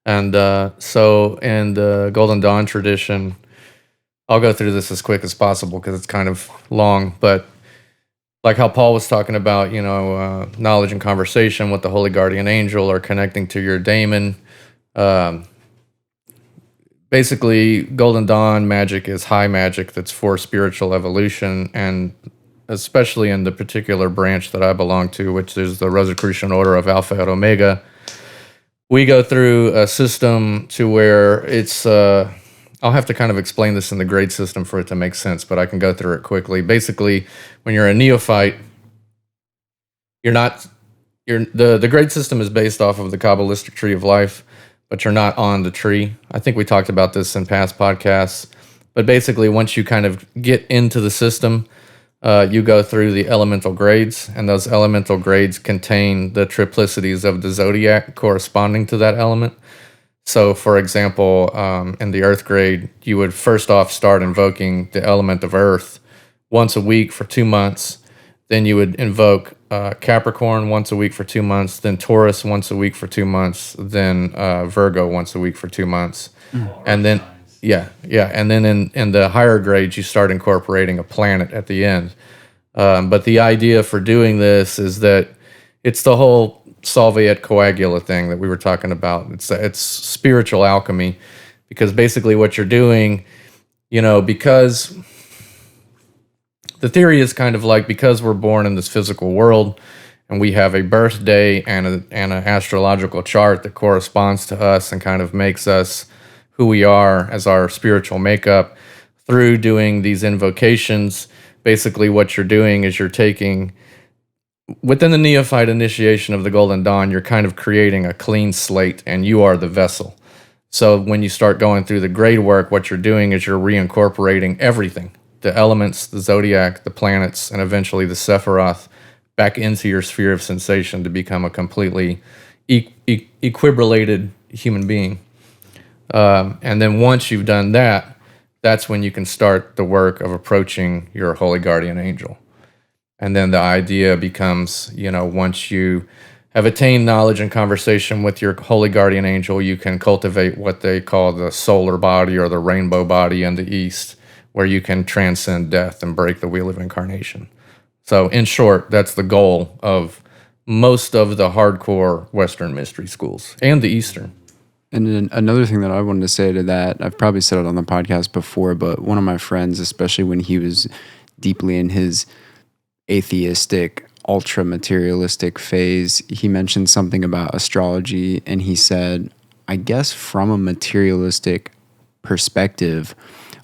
And so in the Golden Dawn tradition, I'll go through this as quick as possible because it's kind of long, but like how Paul was talking about, knowledge and conversation with the holy guardian angel or connecting to your daemon. Basically, Golden Dawn magic is high magic that's for spiritual evolution, and especially in the particular branch that I belong to, which is the Rosicrucian Order of Alpha and Omega. We go through a system to where it's... I'll have to kind of explain this in the grade system for it to make sense, but I can go through it quickly. Basically, when you're a neophyte, the grade system is based off of the Kabbalistic tree of life, but you're not on the tree. I think we talked about this in past podcasts, but basically once you kind of get into the system, you go through the elemental grades, and those elemental grades contain the triplicities of the zodiac corresponding to that element. So, for example, in the Earth grade, you would first off start invoking the element of Earth once a week for 2 months. Then you would invoke Capricorn once a week for 2 months, then Taurus once a week for 2 months, then Virgo once a week for 2 months. And then, and then in the higher grades, you start incorporating a planet at the end. But the idea for doing this is that it's the whole solve et coagula thing that we were talking about. It's spiritual alchemy, because basically what you're doing, because the theory is kind of like, because we're born in this physical world and we have a birthday and an astrological chart that corresponds to us and kind of makes us who we are as our spiritual makeup, through doing these invocations, basically what you're doing is you're taking... Within the neophyte initiation of the Golden Dawn, you're kind of creating a clean slate, and you are the vessel. So when you start going through the grade work, what you're doing is you're reincorporating everything, the elements, the zodiac, the planets, and eventually the Sephiroth, back into your sphere of sensation to become a completely equibrilated human being. And then once you've done that, that's when you can start the work of approaching your holy guardian angel. And then the idea becomes, once you have attained knowledge and conversation with your holy guardian angel, you can cultivate what they call the solar body or the rainbow body in the East, where you can transcend death and break the wheel of incarnation. So in short, that's the goal of most of the hardcore Western mystery schools and the Eastern. And then another thing that I wanted to say to that, I've probably said it on the podcast before, but one of my friends, especially when he was deeply in his atheistic, ultra-materialistic phase, he mentioned something about astrology, and he said, I guess from a materialistic perspective,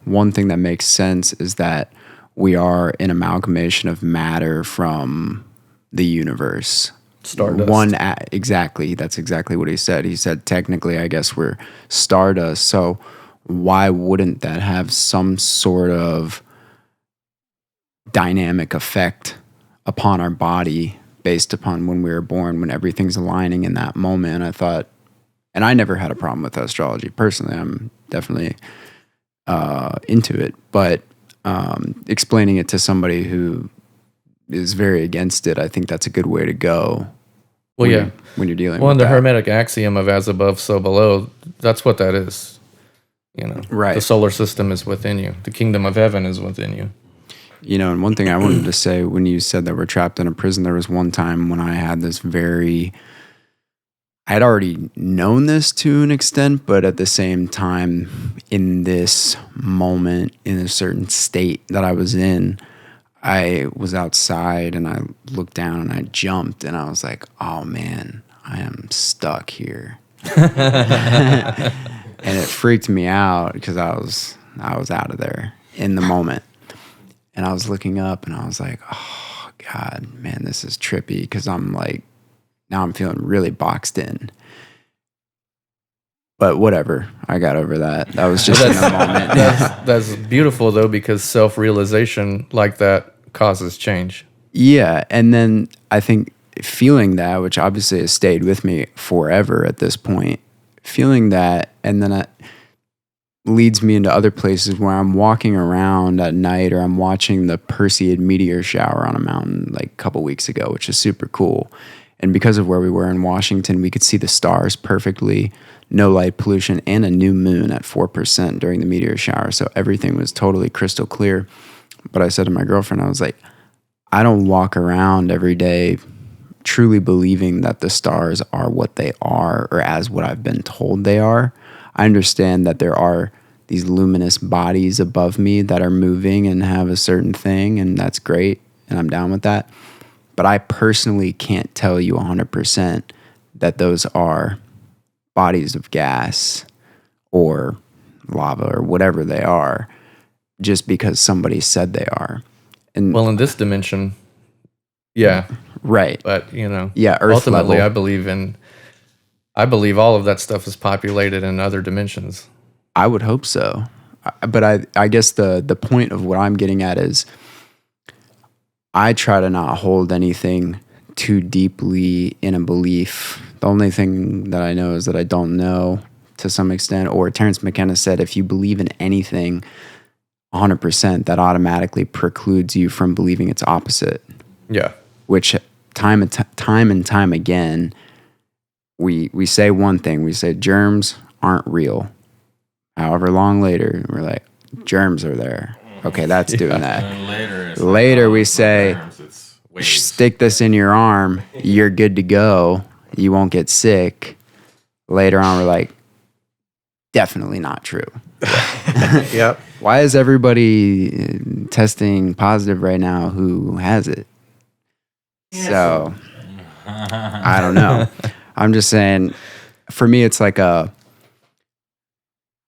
one thing that makes sense is that we are an amalgamation of matter from the universe. Stardust. Exactly. That's exactly what he said. He said, technically, I guess we're stardust. So why wouldn't that have some sort of dynamic effect upon our body based upon when we were born, when everything's aligning in that moment? I thought, and I never had a problem with astrology personally. I'm definitely into it, but explaining it to somebody who is very against it, I think that's a good way to go. Well, when you're dealing well, with and the that. Hermetic axiom of as above, so below, that's what that is. Right. The solar system is within you. The kingdom of heaven is within you. And one thing I wanted to say, when you said that we're trapped in a prison, there was one time when I had this I had already known this to an extent, but at the same time, in this moment, in a certain state that I was in, I was outside and I looked down and I jumped and I was like, oh man, I am stuck here. And it freaked me out because I was out of there in the moment. And I was looking up and I was like, oh God, man, this is trippy, because I'm like, now I'm feeling really boxed in. But whatever, I got over that. That was just in a moment. That's beautiful though, because self-realization like that causes change. Yeah, and then I think feeling that, which obviously has stayed with me forever at this point, feeling that, and then it leads me into other places where I'm walking around at night, or I'm watching the Perseid meteor shower on a mountain like a couple weeks ago, which is super cool. And because of where we were in Washington, we could see the stars perfectly, no light pollution, and a new moon at 4% during the meteor shower. So everything was totally crystal clear. But I said to my girlfriend, I was like, I don't walk around every day truly believing that the stars are what they are, or as what I've been told they are. I understand that there are these luminous bodies above me that are moving and have a certain thing, and that's great, and I'm down with that. But I personally can't tell you 100% that those are bodies of gas or lava or whatever they are, just because somebody said they are. And Well, in this dimension, yeah, right. but you know, Yeah, Earth ultimately, level. I believe all of that stuff is populated in other dimensions. I would hope so. But I guess the point of what I'm getting at is I try to not hold anything too deeply in a belief. The only thing that I know is that I don't know to some extent. Or Terrence McKenna said, if you believe in anything 100%, that automatically precludes you from believing its opposite. Yeah. Which time and time again, we say one thing. We say germs aren't real. However long later, we're like, germs are there. Okay, that's doing that. And Later we say, stick this in your arm, you're good to go, you won't get sick. Later on, we're like, definitely not true. Yep. Why is everybody testing positive right now who has it? So, I don't know. I'm just saying, for me, it's like I'm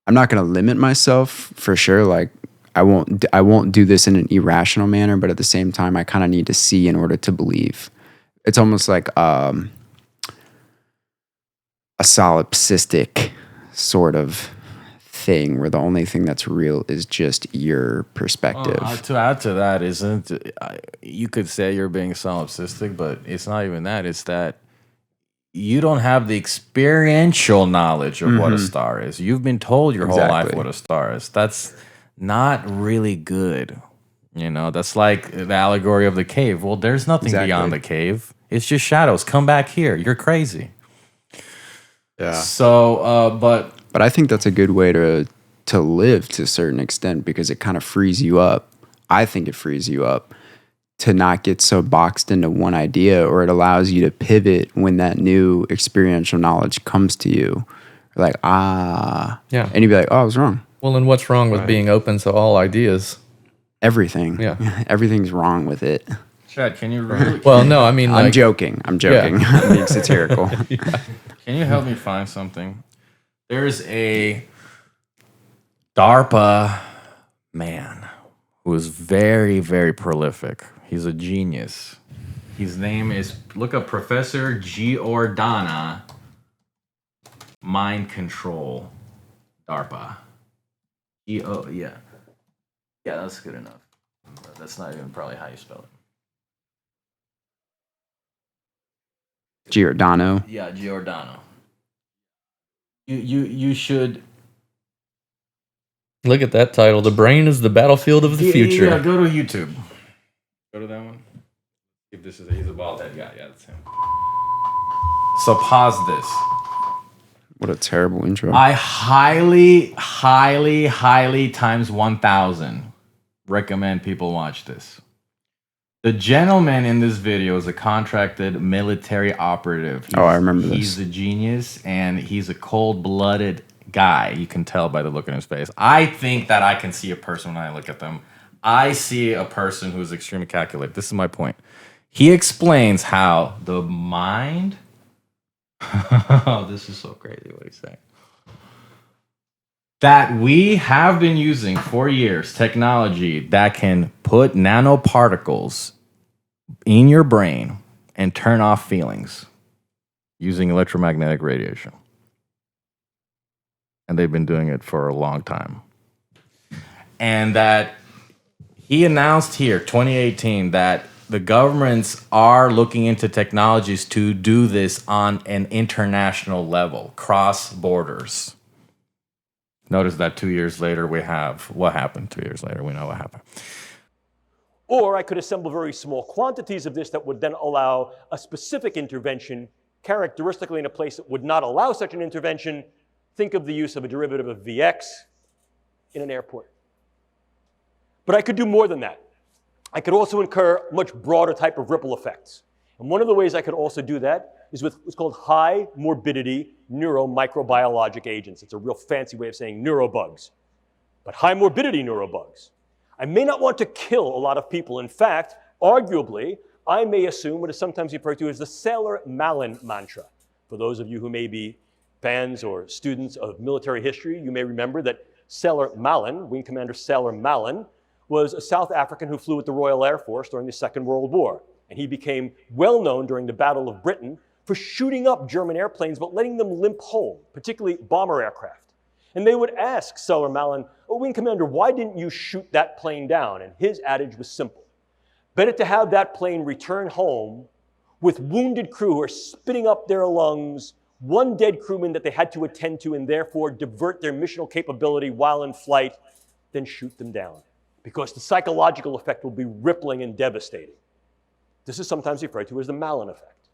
not going to limit myself for sure. Like, I won't do this in an irrational manner, but at the same time, I kind of need to see in order to believe. It's almost like a solipsistic sort of thing where the only thing that's real is just your perspective. To add to that, you could say you're being solipsistic, but it's not even that. It's that you don't have the experiential knowledge of what a star is. You've been told your whole life what a star is. That's not really good. You know, that's like the allegory of the cave. Well, there's nothing beyond the cave. It's just shadows. Come back here. You're crazy. Yeah. So, but I think that's a good way to live to a certain extent, because it kind of frees you up. I think it frees you up to not get so boxed into one idea, or it allows you to pivot when that new experiential knowledge comes to you. Like, yeah. And you'd be like, oh, I was wrong. Well, and what's wrong with being open to all ideas? Everything. Yeah. Everything's wrong with it. Chad, can you really? Well, no, I mean, I'm like, joking. I'm being satirical. Can you help me find something? There's a DARPA man who is very, very prolific. He's a genius. His name is, look up Professor Giordana, Mind Control, DARPA. Yeah. Yeah, that's good enough. That's not even probably how you spell it. Giordano. Yeah, Giordano. You should look at that title. The brain is the battlefield of the future. Yeah, go to YouTube. Go to that one. If this is he's a bald head guy. Yeah, that's him. So pause this. What a terrible intro. I highly times 1,000 recommend people watch this. The gentleman in this video is a contracted military operative. I remember this. He's a genius, and he's a cold-blooded guy. You can tell by the look in his face. I think that I can see a person when I look at them. I see a person who's extremely calculated. This is my point. He explains how the mind... Oh, this is so crazy what he's saying. That we have been using for years, technology that can put nanoparticles in your brain and turn off feelings using electromagnetic radiation. And they've been doing it for a long time. And that he announced here, 2018, that the governments are looking into technologies to do this on an international level, cross borders. Notice that 2 years later, we have what happened 2 years later. We know what happened. Or I could assemble very small quantities of this that would then allow a specific intervention characteristically in a place that would not allow such an intervention. Think of the use of a derivative of Vx in an airport. But I could do more than that. I could also incur much broader type of ripple effects. And one of the ways I could also do that is with what's called high morbidity neuromicrobiologic agents. It's a real fancy way of saying neurobugs. But high morbidity neurobugs. I may not want to kill a lot of people. In fact, arguably, I may assume what is sometimes referred to as the Sailor-Malin mantra. For those of you who may be fans or students of military history, you may remember that Sailor-Malin, Wing Commander Sailor-Malin, was a South African who flew with the Royal Air Force during the Second World War. And he became well known during the Battle of Britain for shooting up German airplanes but letting them limp home, particularly bomber aircraft. And they would ask Sailor-Malin, "Oh, Wing Commander, why didn't you shoot that plane down?" And his adage was simple. Better to have that plane return home with wounded crew who are spitting up their lungs, one dead crewman that they had to attend to and therefore divert their missional capability while in flight, than shoot them down. Because the psychological effect will be rippling and devastating. This is sometimes referred to as the Malin effect.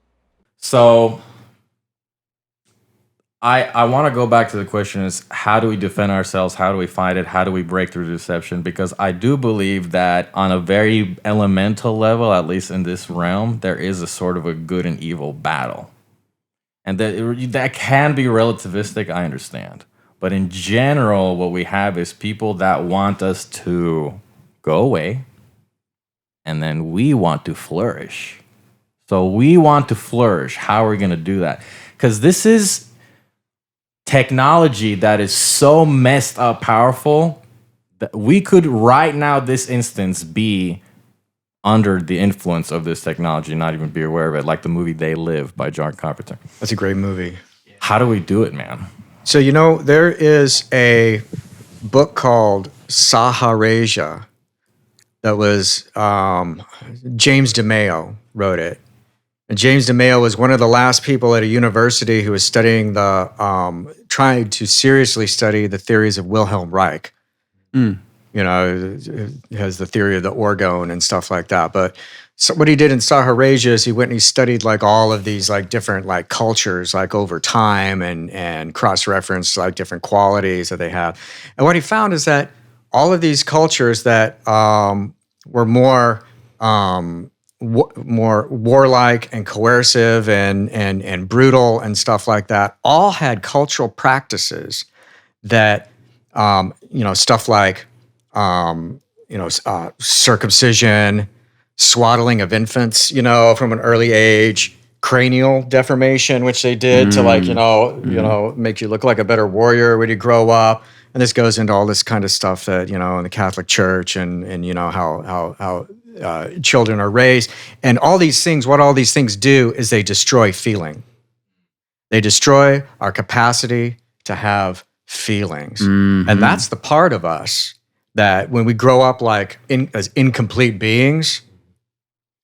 So I want to go back to the question is, how do we defend ourselves? How do we fight it? How do we break through deception? Because I do believe that on a very elemental level, at least in this realm, there is a sort of a good and evil battle. And that can be relativistic, I understand. But in general, what we have is people that want us to go away, and then we want to flourish. So we want to flourish. How are we going to do that? Because this is technology that is so messed up powerful that we could right now, this instance, be under the influence of this technology, not even be aware of it, like the movie They Live by John Carpenter. That's a great movie. How do we do it, man? So, there is a book called Saharasia that was James DeMeo wrote it. And James DeMeo was one of the last people at a university who was studying trying to seriously study the theories of Wilhelm Reich. It has the theory of the orgone and stuff like that. But so what he did in Saharasia is he went and he studied like all of these like different like cultures like over time and cross-referenced like different qualities that they have. And what he found is that all of these cultures that were more warlike and coercive and brutal and stuff like that all had cultural practices that stuff like circumcision, swaddling of infants, from an early age, cranial deformation, which they did to make you look like a better warrior when you grow up. And this goes into all this kind of stuff that, in the Catholic Church and how children are raised. And all these things, what all these things do is they destroy feeling. They destroy our capacity to have feelings. Mm-hmm. And that's the part of us that when we grow up as incomplete beings,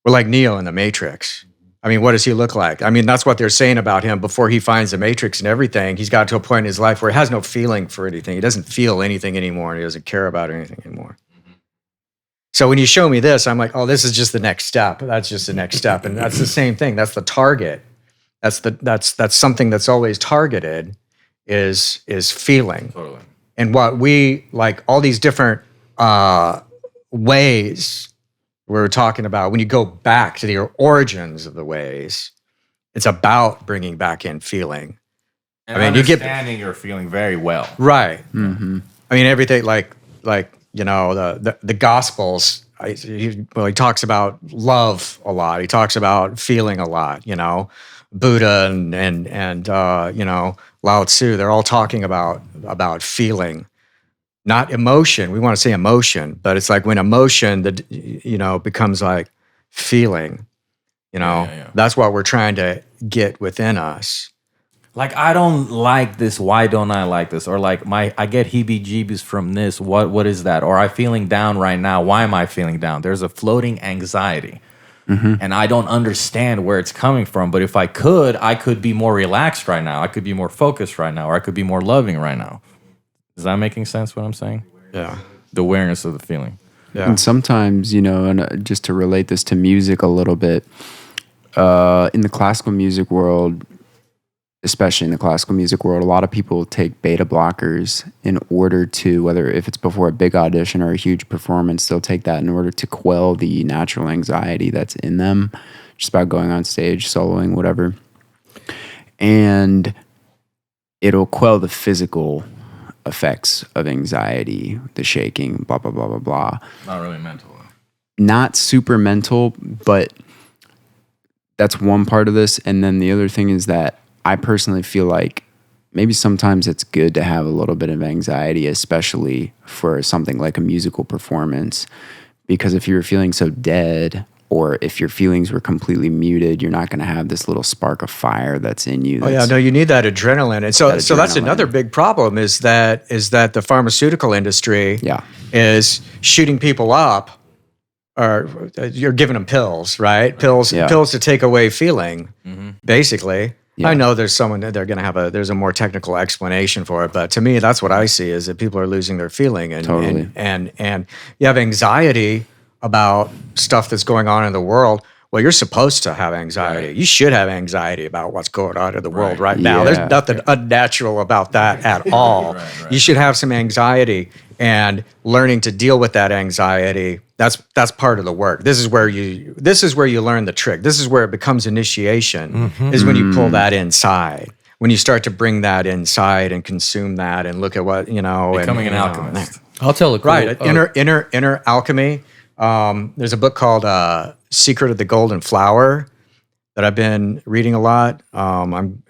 we're like Neo in the Matrix. I mean, what does he look like? I mean, that's what they're saying about him before he finds the Matrix and everything. He's got to a point in his life where he has no feeling for anything. He doesn't feel anything anymore, and he doesn't care about anything anymore. So when you show me this, I'm like, oh, this is just the next step. That's just the next step. And that's the same thing. That's the target. That's something that's always targeted is feeling. Totally. And what we like all these different ways we're talking about, when you go back to the origins of the ways, it's about bringing back in feeling. And understanding your feeling very well. Right. Mm-hmm. I mean, everything like the Gospels. He talks about love a lot. He talks about feeling a lot. Buddha and Lao Tzu. They're all talking about feeling. Not emotion. We want to say emotion, but it's like when emotion becomes like feeling. That's what we're trying to get within us. Like, I don't like this. Why don't I like this? Or like I get heebie-jeebies from this. What is that? Or I'm feeling down right now. Why am I feeling down? There's a floating anxiety. and I don't understand where it's coming from. But if I could be more relaxed right now. I could be more focused right now, or I could be more loving right now. Is that making sense what I'm saying? Yeah. The awareness of the feeling. Yeah. And sometimes, and just to relate this to music a little bit, in the classical music world, especially in the classical music world, a lot of people take beta blockers in order to, whether if it's before a big audition or a huge performance, they'll take that in order to quell the natural anxiety that's in them just about going on stage, soloing, whatever. And it'll quell the physical effects of anxiety, the shaking, blah, blah, blah, blah, blah. Not really mental. Not super mental, but that's one part of this. And then the other thing is that I personally feel like maybe sometimes it's good to have a little bit of anxiety, especially for something like a musical performance, because if you were feeling so dead, or if your feelings were completely muted, you're not going to have this little spark of fire that's in you. Oh yeah, no, you need that adrenaline, and so that's adrenaline. another big problem is that the pharmaceutical industry Yeah. is shooting people up, or you're giving them pills, right? Pills to take away feeling, basically. Yeah. I know there's there's a more technical explanation for it, but to me, that's what I see is that people are losing their feeling, and Totally. and you have anxiety about stuff that's going on in the world. Well, you're supposed to have anxiety. Right. You should have anxiety about what's going on in the world right now. Yeah. There's nothing unnatural about that at all. Right. You should have some anxiety, and learning to deal with that anxiety. That's part of the work. This is where you learn the trick. This is where it becomes initiation. Is when you pull that inside. When you start to bring that inside and consume that and look at what Becoming an and, alchemist. I'll tell a cool, Right, inner alchemy. There's a book called Secret of the Golden Flower that I've been reading a lot. I'm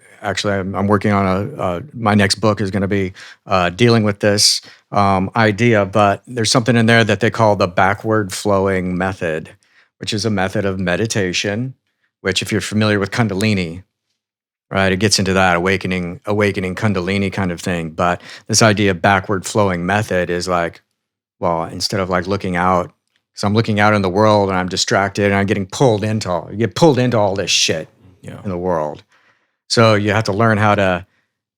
working on my next book is going to be dealing with this idea, but there's something in there that they call the backward flowing method, which is a method of meditation, which if you're familiar with Kundalini, right, it gets into that awakening Kundalini kind of thing. But this idea of backward flowing method is like, well, instead of like looking out, so I'm looking out in the world and I'm distracted and I'm getting you get pulled into all this shit in the world. So you have to learn how to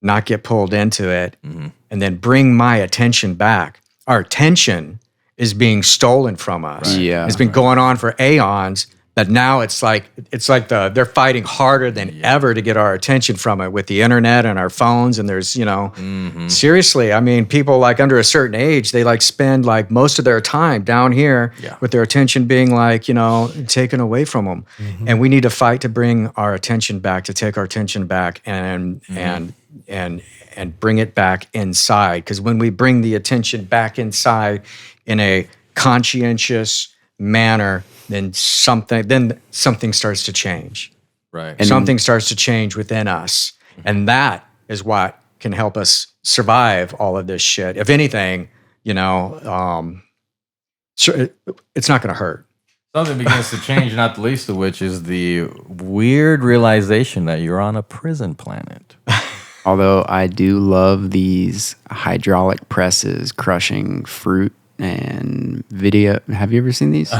not get pulled into it and then bring my attention back. Our attention is being stolen from us. Right. Yeah. It's been going on for aeons, but now it's like they're fighting harder than ever to get our attention from it with the internet and our phones. And there's, seriously, I mean, people like under a certain age, they like spend like most of their time down here with their attention being like, taken away from them. And we need to fight to bring our attention back, to take our attention back and bring it back inside. Because when we bring the attention back inside in a conscientious manner, then something starts to change. Right. And something starts to change within us. And that is what can help us survive all of this shit. If anything, it's not going to hurt. Something begins to change, not the least of which is the weird realization that you're on a prison planet. Although I do love these hydraulic presses crushing fruit and video. Have you ever seen these?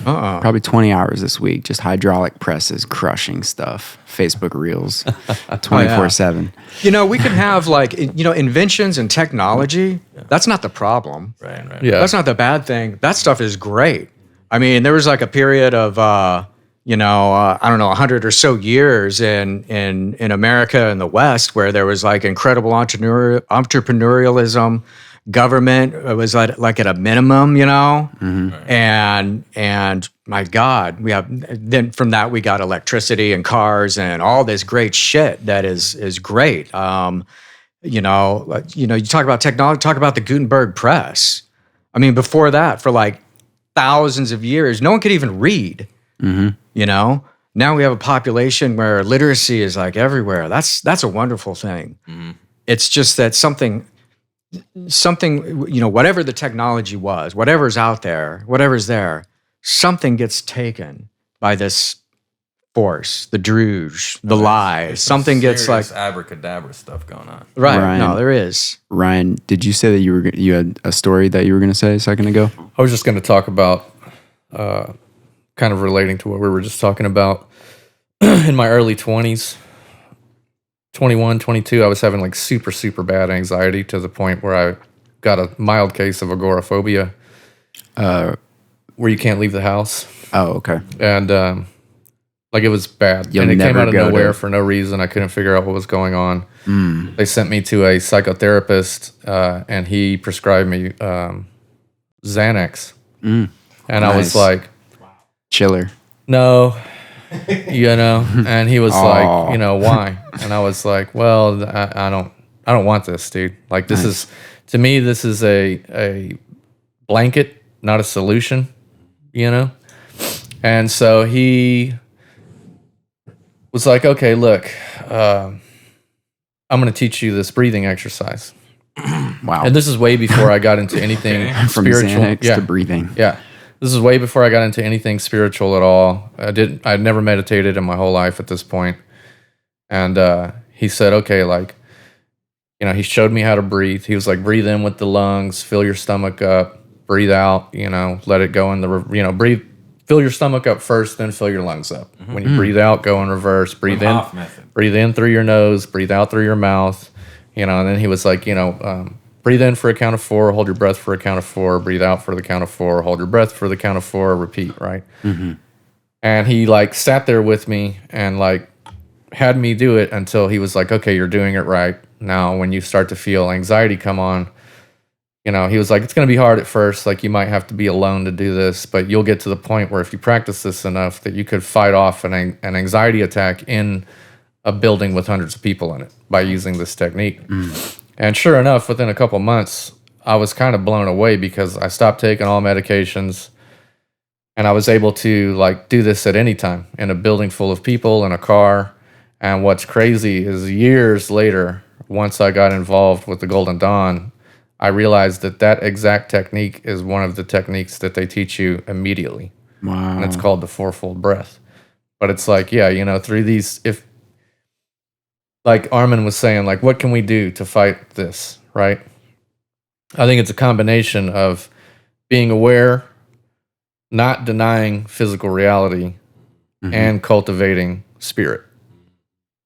Probably 20 hours this week, just hydraulic presses crushing stuff. Facebook Reels, 24/7. We can have inventions and technology. That's not the problem. Right. Yeah. That's not the bad thing. That stuff is great. I mean, there was like a period of, I don't know, 100 or so years in America and the West where there was like incredible entrepreneurialism. Government was like at a minimum, and my God, then from that we got electricity and cars and all this great shit that is great. You talk about technology, talk about the Gutenberg press. I mean, before that, for like thousands of years, no one could even read. Now we have a population where literacy is like everywhere. That's a wonderful thing. It's just that something, whatever the technology was, whatever's out there, whatever's there, something gets taken by this force, the druge, the lies. Something gets like abracadabra stuff going on. Right. Ryan. No, there is. Ryan, did you say that you had a story that you were going to say a second ago? I was just going to talk about kind of relating to what we were just talking about. In my early 20s, 21, 22, I was having like super, super bad anxiety to the point where I got a mild case of agoraphobia, where you can't leave the house. Oh, okay. And like it was bad. You'll and it came never out of go nowhere to- for no reason. I couldn't figure out what was going on. They sent me to a psychotherapist, and he prescribed me Xanax. And I was Nice. like, Chiller. no, and he was Aw. like, why? And I was like, well, I don't want this, dude. Like this is, to me, this is a blanket, not a solution, And so he was like, okay, look, I'm going to teach you this breathing exercise. Wow. And this is way before I got into anything From spiritual. Xanax to breathing. Yeah. This is way before I got into anything spiritual at all. I'd never meditated in my whole life at this point. And he said, okay, like, he showed me how to breathe. He was like, breathe in with the lungs, fill your stomach up, breathe out, let it go in the, breathe, fill your stomach up first, then fill your lungs up. When you breathe out, go in reverse, breathe in, breathe in through your nose, breathe out through your mouth, and then he was like, breathe in for a count of 4, hold your breath for a count of 4, breathe out for the count of 4, hold your breath for the count of 4, repeat, right? And he like sat there with me and like had me do it until he was like, okay, you're doing it right. Now, when you start to feel anxiety come on, he was like, it's going to be hard at first. Like you might have to be alone to do this, but you'll get to the point where if you practice this enough that you could fight off an anxiety attack in a building with hundreds of people in it by using this technique. And sure enough, within a couple months, I was kind of blown away because I stopped taking all medications and I was able to like do this at any time in a building full of people, in a car. And what's crazy is years later, once I got involved with the Golden Dawn, I realized that exact technique is one of the techniques that they teach you immediately. Wow. And it's called the fourfold breath. But it's like, through these, if, like Armin was saying, like, what can we do to fight this, right? I think it's a combination of being aware, not denying physical reality, and cultivating spirit.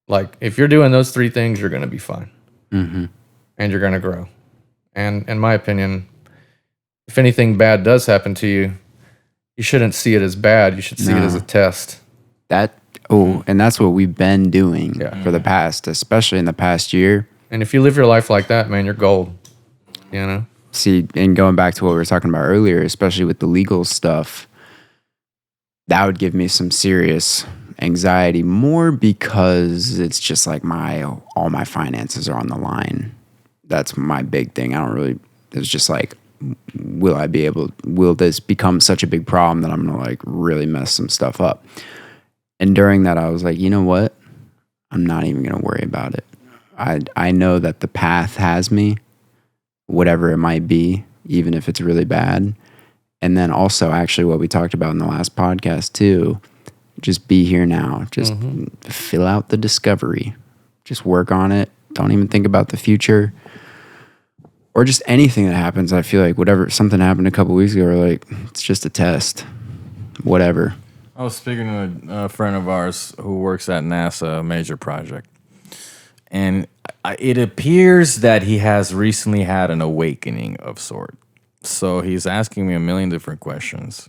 Like, if you're doing those 3 things, you're going to be fine. And you're going to grow. And in my opinion, if anything bad does happen to you, you shouldn't see it as bad. You should see it as a test. And that's what we've been doing for the past, especially in the past year. And if you live your life like that, man, you're gold. See, and going back to what we were talking about earlier, especially with the legal stuff, that would give me some serious anxiety, more because it's just like all my finances are on the line. That's my big thing. It's just like, will this become such a big problem that I'm going to like really mess some stuff up? And during that, I was like, you know what? I'm not even going to worry about it. I know that the path has me, whatever it might be, even if it's really bad. And then also actually what we talked about in the last podcast too, just be here now. Just fill out the discovery. Just work on it. Don't even think about the future. Or just anything that happens. I feel like something happened a couple weeks ago, or like, it's just a test. Whatever. I was speaking to a friend of ours who works at NASA, a major project. And it appears that he has recently had an awakening of sort. So he's asking me a million different questions.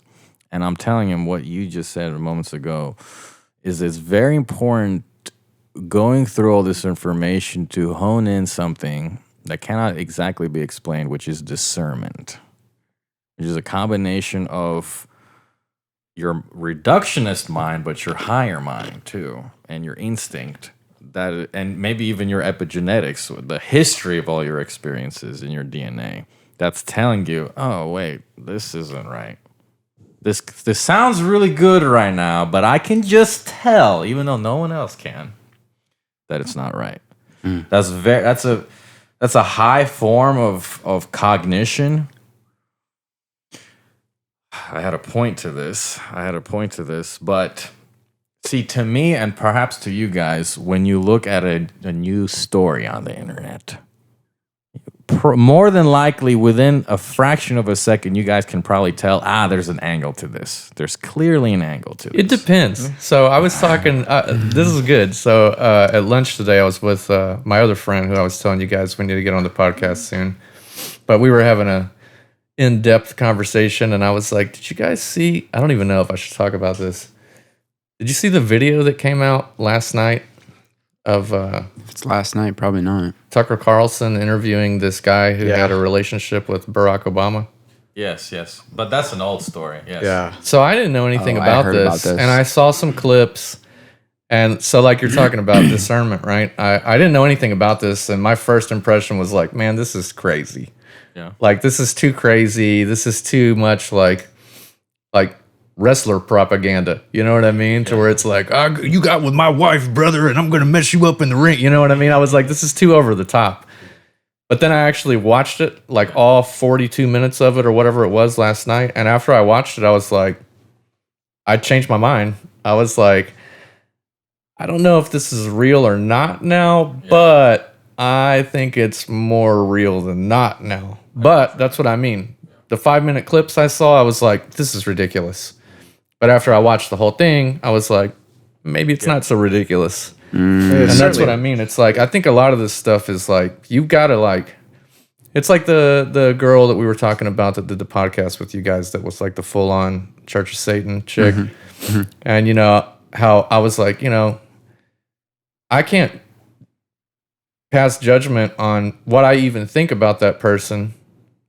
And I'm telling him what you just said moments ago is it's very important going through all this information to hone in something that cannot exactly be explained, which is discernment, which is a combination of your reductionist mind, but your higher mind too, and your instinct, and maybe even your epigenetics, the history of all your experiences in your DNA, that's telling you, oh wait, this isn't right. This sounds really good right now, but I can just tell, even though no one else can, that it's not right. That's a high form of cognition. I had a point to this, but see, to me, and perhaps to you guys, when you look at a news story on the internet, more than likely within a fraction of a second, you guys can probably tell, there's an angle to this. There's clearly an angle to this. It depends. So I was talking, this is good. So at lunch today, I was with my other friend who I was telling you guys we need to get on the podcast soon. But we were having a in-depth conversation, and I was like, did you guys see, I don't even know if I should talk about this. Did you see the video that came out last night of If it's last night, probably not. Tucker Carlson interviewing this guy who had a relationship with Barack Obama? Yes. But that's an old story. Yes. Yeah. So I didn't know anything I about heard this, about this. and I saw some clips. And so, like you're talking about discernment, right? I didn't know anything about this, and my first impression was like, man, this is crazy. Yeah. Like, this is too crazy. This is too much like wrestler propaganda. You know what I mean? To where it's like, you got with my wife, brother, and I'm going to mess you up in the ring. You know what I mean? I was like, this is too over the top. But then I actually watched it, like all 42 minutes of it or whatever it was last night. And after I watched it, I was like, I changed my mind. I was like, I don't know if this is real or not now, but I think it's more real than not now. But that's what I mean. The 5-minute clips I saw, I was like, this is ridiculous. But after I watched the whole thing, I was like, maybe it's not so ridiculous. And that's what I mean. It's like, I think a lot of this stuff is like, you've got to like, it's like the girl that we were talking about that did the podcast with you guys that was like the full-on Church of Satan chick. And, you know, how I was like, you know, I can't pass judgment on what I even think about that person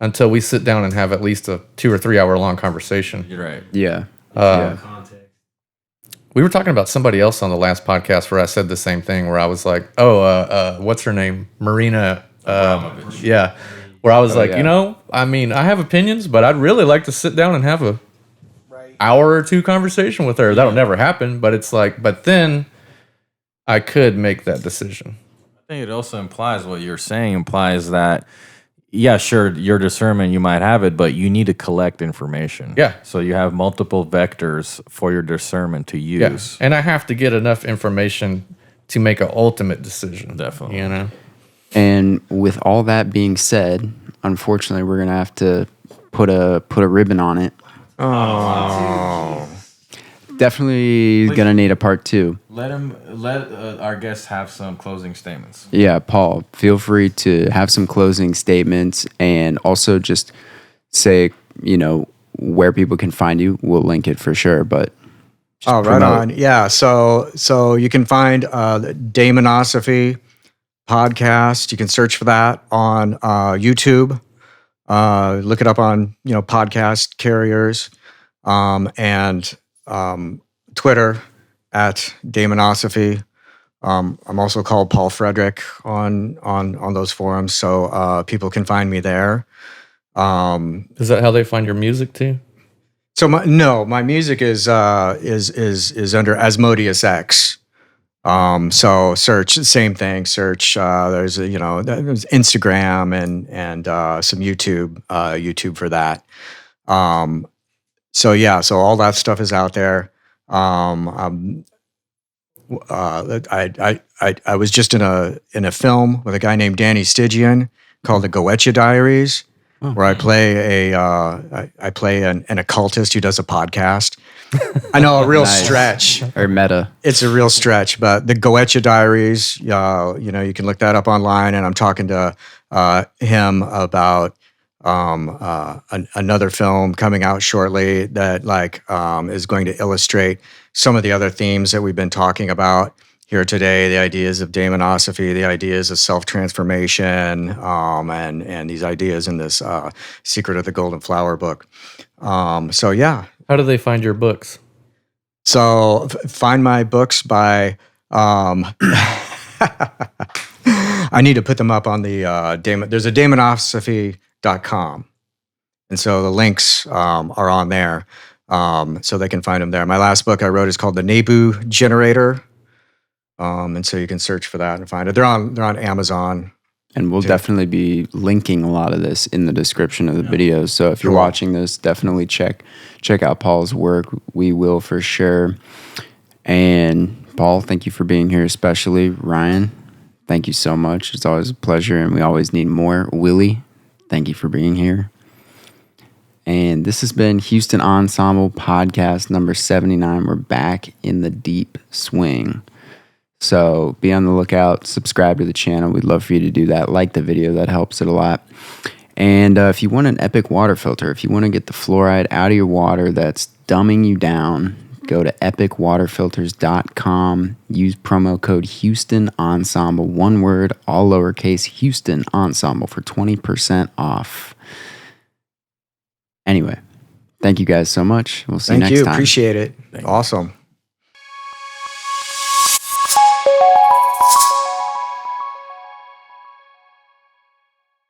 until we sit down and have at least a 2 or 3 hour long conversation. You're right. Yeah. We were talking about somebody else on the last podcast where I said the same thing, where I was like, what's her name? Marina. Yeah. Where I was like, yeah. you know, I mean, I have opinions, but I'd really like to sit down and have a hour or two conversation with her. That'll never happen. But it's like, but then I could make that decision. I think it also implies what you're saying implies that, yeah, sure, your discernment, you might have it, but you need to collect information. Yeah. So you have multiple vectors for your discernment to use. Yes. And I have to get enough information to make an ultimate decision. Definitely. You know? And with all that being said, unfortunately, we're gonna have to put a ribbon on it. Oh. Definitely gonna need a part 2. Let our guests have some closing statements. Yeah, Paul, feel free to have some closing statements and also just say, you know, where people can find you. We'll link it for sure, but Oh, right on. Yeah. So you can find the Daemonosophy podcast. You can search for that on YouTube. Look it up on, you know, podcast carriers, and Twitter at Daemonosophy. I'm also called Paul Frederic on those forums, so people can find me there. Is that how they find your music too? So my music is under Asmodeus X. So search same thing. Search there's there's Instagram and some YouTube for that. So all that stuff is out there. I was just in a film with a guy named Danny Stygian called The Goetia Diaries, where I play an occultist who does a podcast. I know, a real stretch. or meta. It's a real stretch, but The Goetia Diaries, you can look that up online, and I'm talking to him about another film coming out shortly that is going to illustrate some of the other themes that we've been talking about here today, the ideas of daemonosophy, the ideas of self-transformation, and these ideas in this Secret of the Golden Flower book. How do they find your books? So find my books by, I need to put them up on the, there's a daemonosophy.com. And so the links are on there, so they can find them there. My last book I wrote is called The Nebu Generator. And so you can search for that and find it. They're on Amazon. And we'll definitely be linking a lot of this in the description of the videos. So if you're watching this, definitely check out Paul's work. We will for sure. And Paul, thank you for being here, especially Ryan. thank you so much. It's always a pleasure, and we always need more. Willie, thank you for being here. And this has been Houston Ensemble podcast number 79. We're back in the deep swing. So be on the lookout. Subscribe to the channel. We'd love for you to do that. Like the video. That helps it a lot. And if you want an epic water filter, if you want to get the fluoride out of your water that's dumbing you down, go to epicwaterfilters.com. Use promo code Houston Ensemble. One word, all lowercase, Houston Ensemble for 20% off. Anyway, thank you guys so much. We'll see you next time. Appreciate it. Awesome.